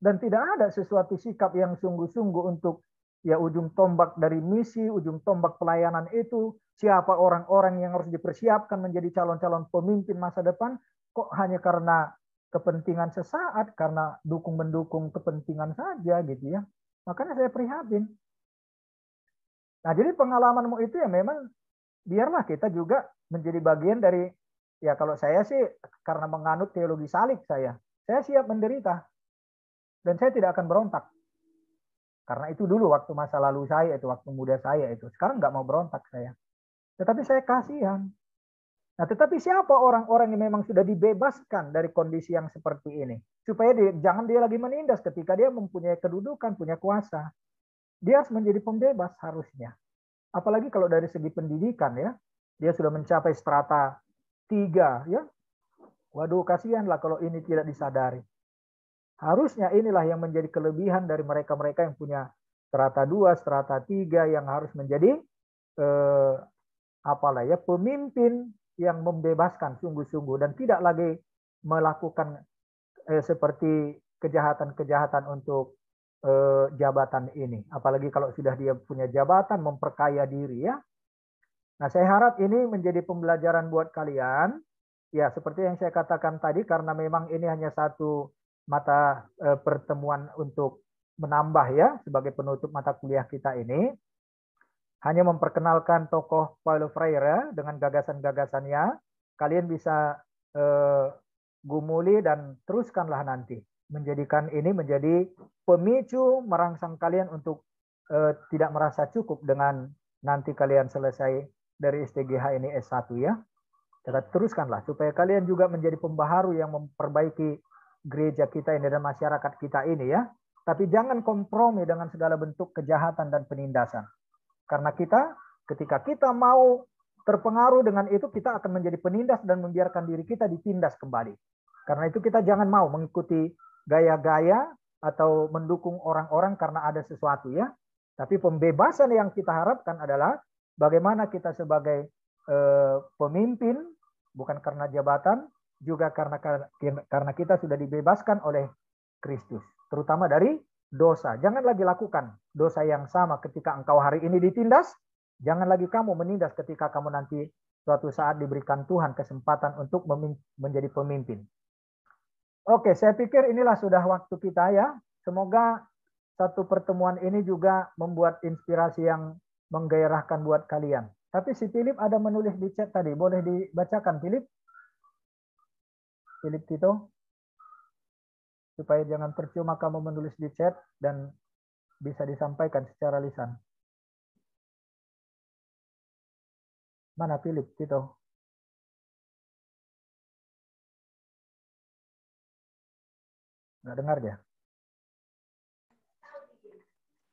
Dan tidak ada sesuatu sikap yang sungguh-sungguh untuk ya ujung tombak dari misi, ujung tombak pelayanan itu, siapa orang-orang yang harus dipersiapkan menjadi calon-calon pemimpin masa depan, kok hanya karena kepentingan sesaat, karena dukung-mendukung kepentingan saja gitu ya. Makanya saya prihatin. Nah, jadi pengalamanmu itu ya memang biarlah kita juga menjadi bagian dari, ya kalau saya sih karena menganut teologi salib saya siap menderita. Dan saya tidak akan berontak. Karena itu dulu waktu masa lalu saya, itu waktu muda saya itu. Sekarang nggak mau berontak saya. Tetapi saya kasihan. Nah, tetapi siapa orang-orang yang memang sudah dibebaskan dari kondisi yang seperti ini? Supaya jangan dia lagi menindas ketika dia mempunyai kedudukan, punya kuasa. Dia harus menjadi pembebas harusnya. Apalagi kalau dari segi pendidikan ya, dia sudah mencapai strata 3 ya. Waduh, kasihanlah kalau ini tidak disadari. Harusnya inilah yang menjadi kelebihan dari mereka-mereka yang punya strata 2, strata 3 yang harus menjadi pemimpin yang membebaskan sungguh-sungguh dan tidak lagi melakukan seperti kejahatan-kejahatan untuk jabatan ini. Apalagi kalau sudah dia punya jabatan, memperkaya diri ya. Nah, saya harap ini menjadi pembelajaran buat kalian. Ya, seperti yang saya katakan tadi, karena memang ini hanya satu mata pertemuan untuk menambah ya, sebagai penutup mata kuliah kita ini. Hanya memperkenalkan tokoh Paulo Freire dengan gagasan-gagasannya. Kalian bisa gumuli dan teruskanlah nanti. Menjadikan ini menjadi pemicu merangsang kalian untuk tidak merasa cukup dengan nanti kalian selesai dari STGH ini S1 ya. Kita teruskanlah supaya kalian juga menjadi pembaharu yang memperbaiki gereja kita ini dan masyarakat kita ini ya. Tapi jangan kompromi dengan segala bentuk kejahatan dan penindasan. Karena ketika kita mau terpengaruh dengan itu, kita akan menjadi penindas dan membiarkan diri kita ditindas kembali. Karena itu kita jangan mau mengikuti gaya-gaya atau mendukung orang-orang karena ada sesuatu ya. Tapi pembebasan yang kita harapkan adalah bagaimana kita sebagai pemimpin, bukan karena jabatan, juga karena kita sudah dibebaskan oleh Kristus. Terutama dari dosa. Jangan lagi lakukan dosa yang sama ketika engkau hari ini ditindas. Jangan lagi kamu menindas ketika kamu nanti suatu saat diberikan Tuhan kesempatan untuk menjadi pemimpin. Oke, saya pikir inilah sudah waktu kita ya. Semoga satu pertemuan ini juga membuat inspirasi yang menggairahkan buat kalian. Tapi si Philip ada menulis di chat tadi. Boleh dibacakan, Philip? Philip Tito? Supaya jangan percuma kamu menulis di chat dan bisa disampaikan secara lisan. Mana Philip Tito? Nggak dengar dia.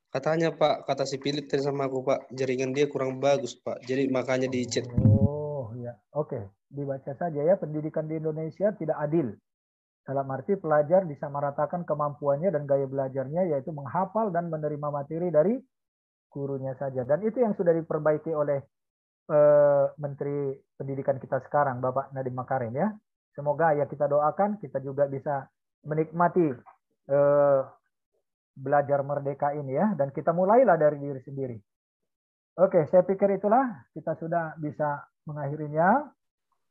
Katanya Pak, kata si Philip tadi sama aku Pak, jaringan dia kurang bagus Pak. Jadi makanya di chat. Oh ya, oke. Dibaca saja ya, pendidikan di Indonesia tidak adil. Dalam arti pelajar disamaratakan kemampuannya dan gaya belajarnya, yaitu menghafal dan menerima materi dari gurunya saja. Dan itu yang sudah diperbaiki oleh Menteri Pendidikan kita sekarang, Bapak Nadiem Makarim ya. Semoga ya kita doakan, kita juga bisa menikmati belajar merdeka ini ya. Dan kita mulailah dari diri sendiri. Oke, saya pikir itulah kita sudah bisa mengakhirinya.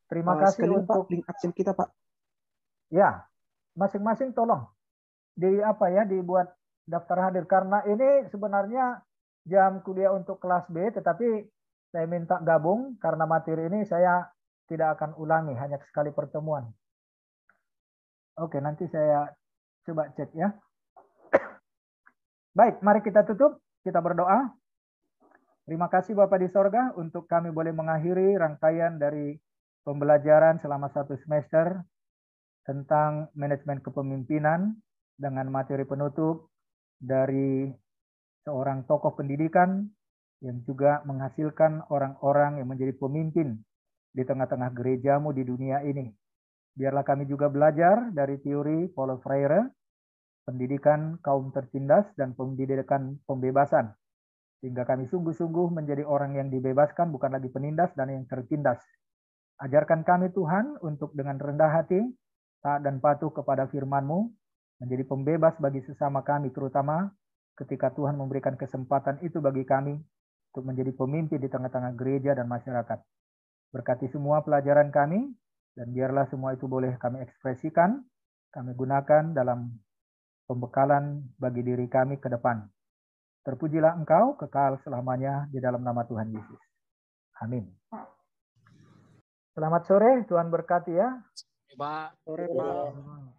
Terima kasih untuk Pak, link absen kita Pak. Ya, masing-masing tolong dibuat daftar hadir karena ini sebenarnya jam kuliah untuk kelas B, tetapi saya minta gabung karena materi ini saya tidak akan ulangi, hanya sekali pertemuan. Oke, nanti saya coba cek ya. Baik, mari kita tutup, kita berdoa. Terima kasih Bapak di sorga untuk kami boleh mengakhiri rangkaian dari pembelajaran selama 1 semester tentang manajemen kepemimpinan dengan materi penutup dari seorang tokoh pendidikan yang juga menghasilkan orang-orang yang menjadi pemimpin di tengah-tengah gerejamu di dunia ini. Biarlah kami juga belajar dari teori Paulo Freire, pendidikan kaum tertindas dan pendidikan pembebasan, sehingga kami sungguh-sungguh menjadi orang yang dibebaskan, bukan lagi penindas dan yang tertindas. Ajarkan kami Tuhan untuk dengan rendah hati, taat dan patuh kepada firman-Mu, menjadi pembebas bagi sesama kami, terutama ketika Tuhan memberikan kesempatan itu bagi kami untuk menjadi pemimpin di tengah-tengah gereja dan masyarakat. Berkati semua pelajaran kami, dan biarlah semua itu boleh kami ekspresikan, kami gunakan dalam pembekalan bagi diri kami ke depan. Terpujilah Engkau kekal selamanya di dalam nama Tuhan Yesus. Amin. Selamat sore, Tuhan berkati ya. Pak. Sore, Pak.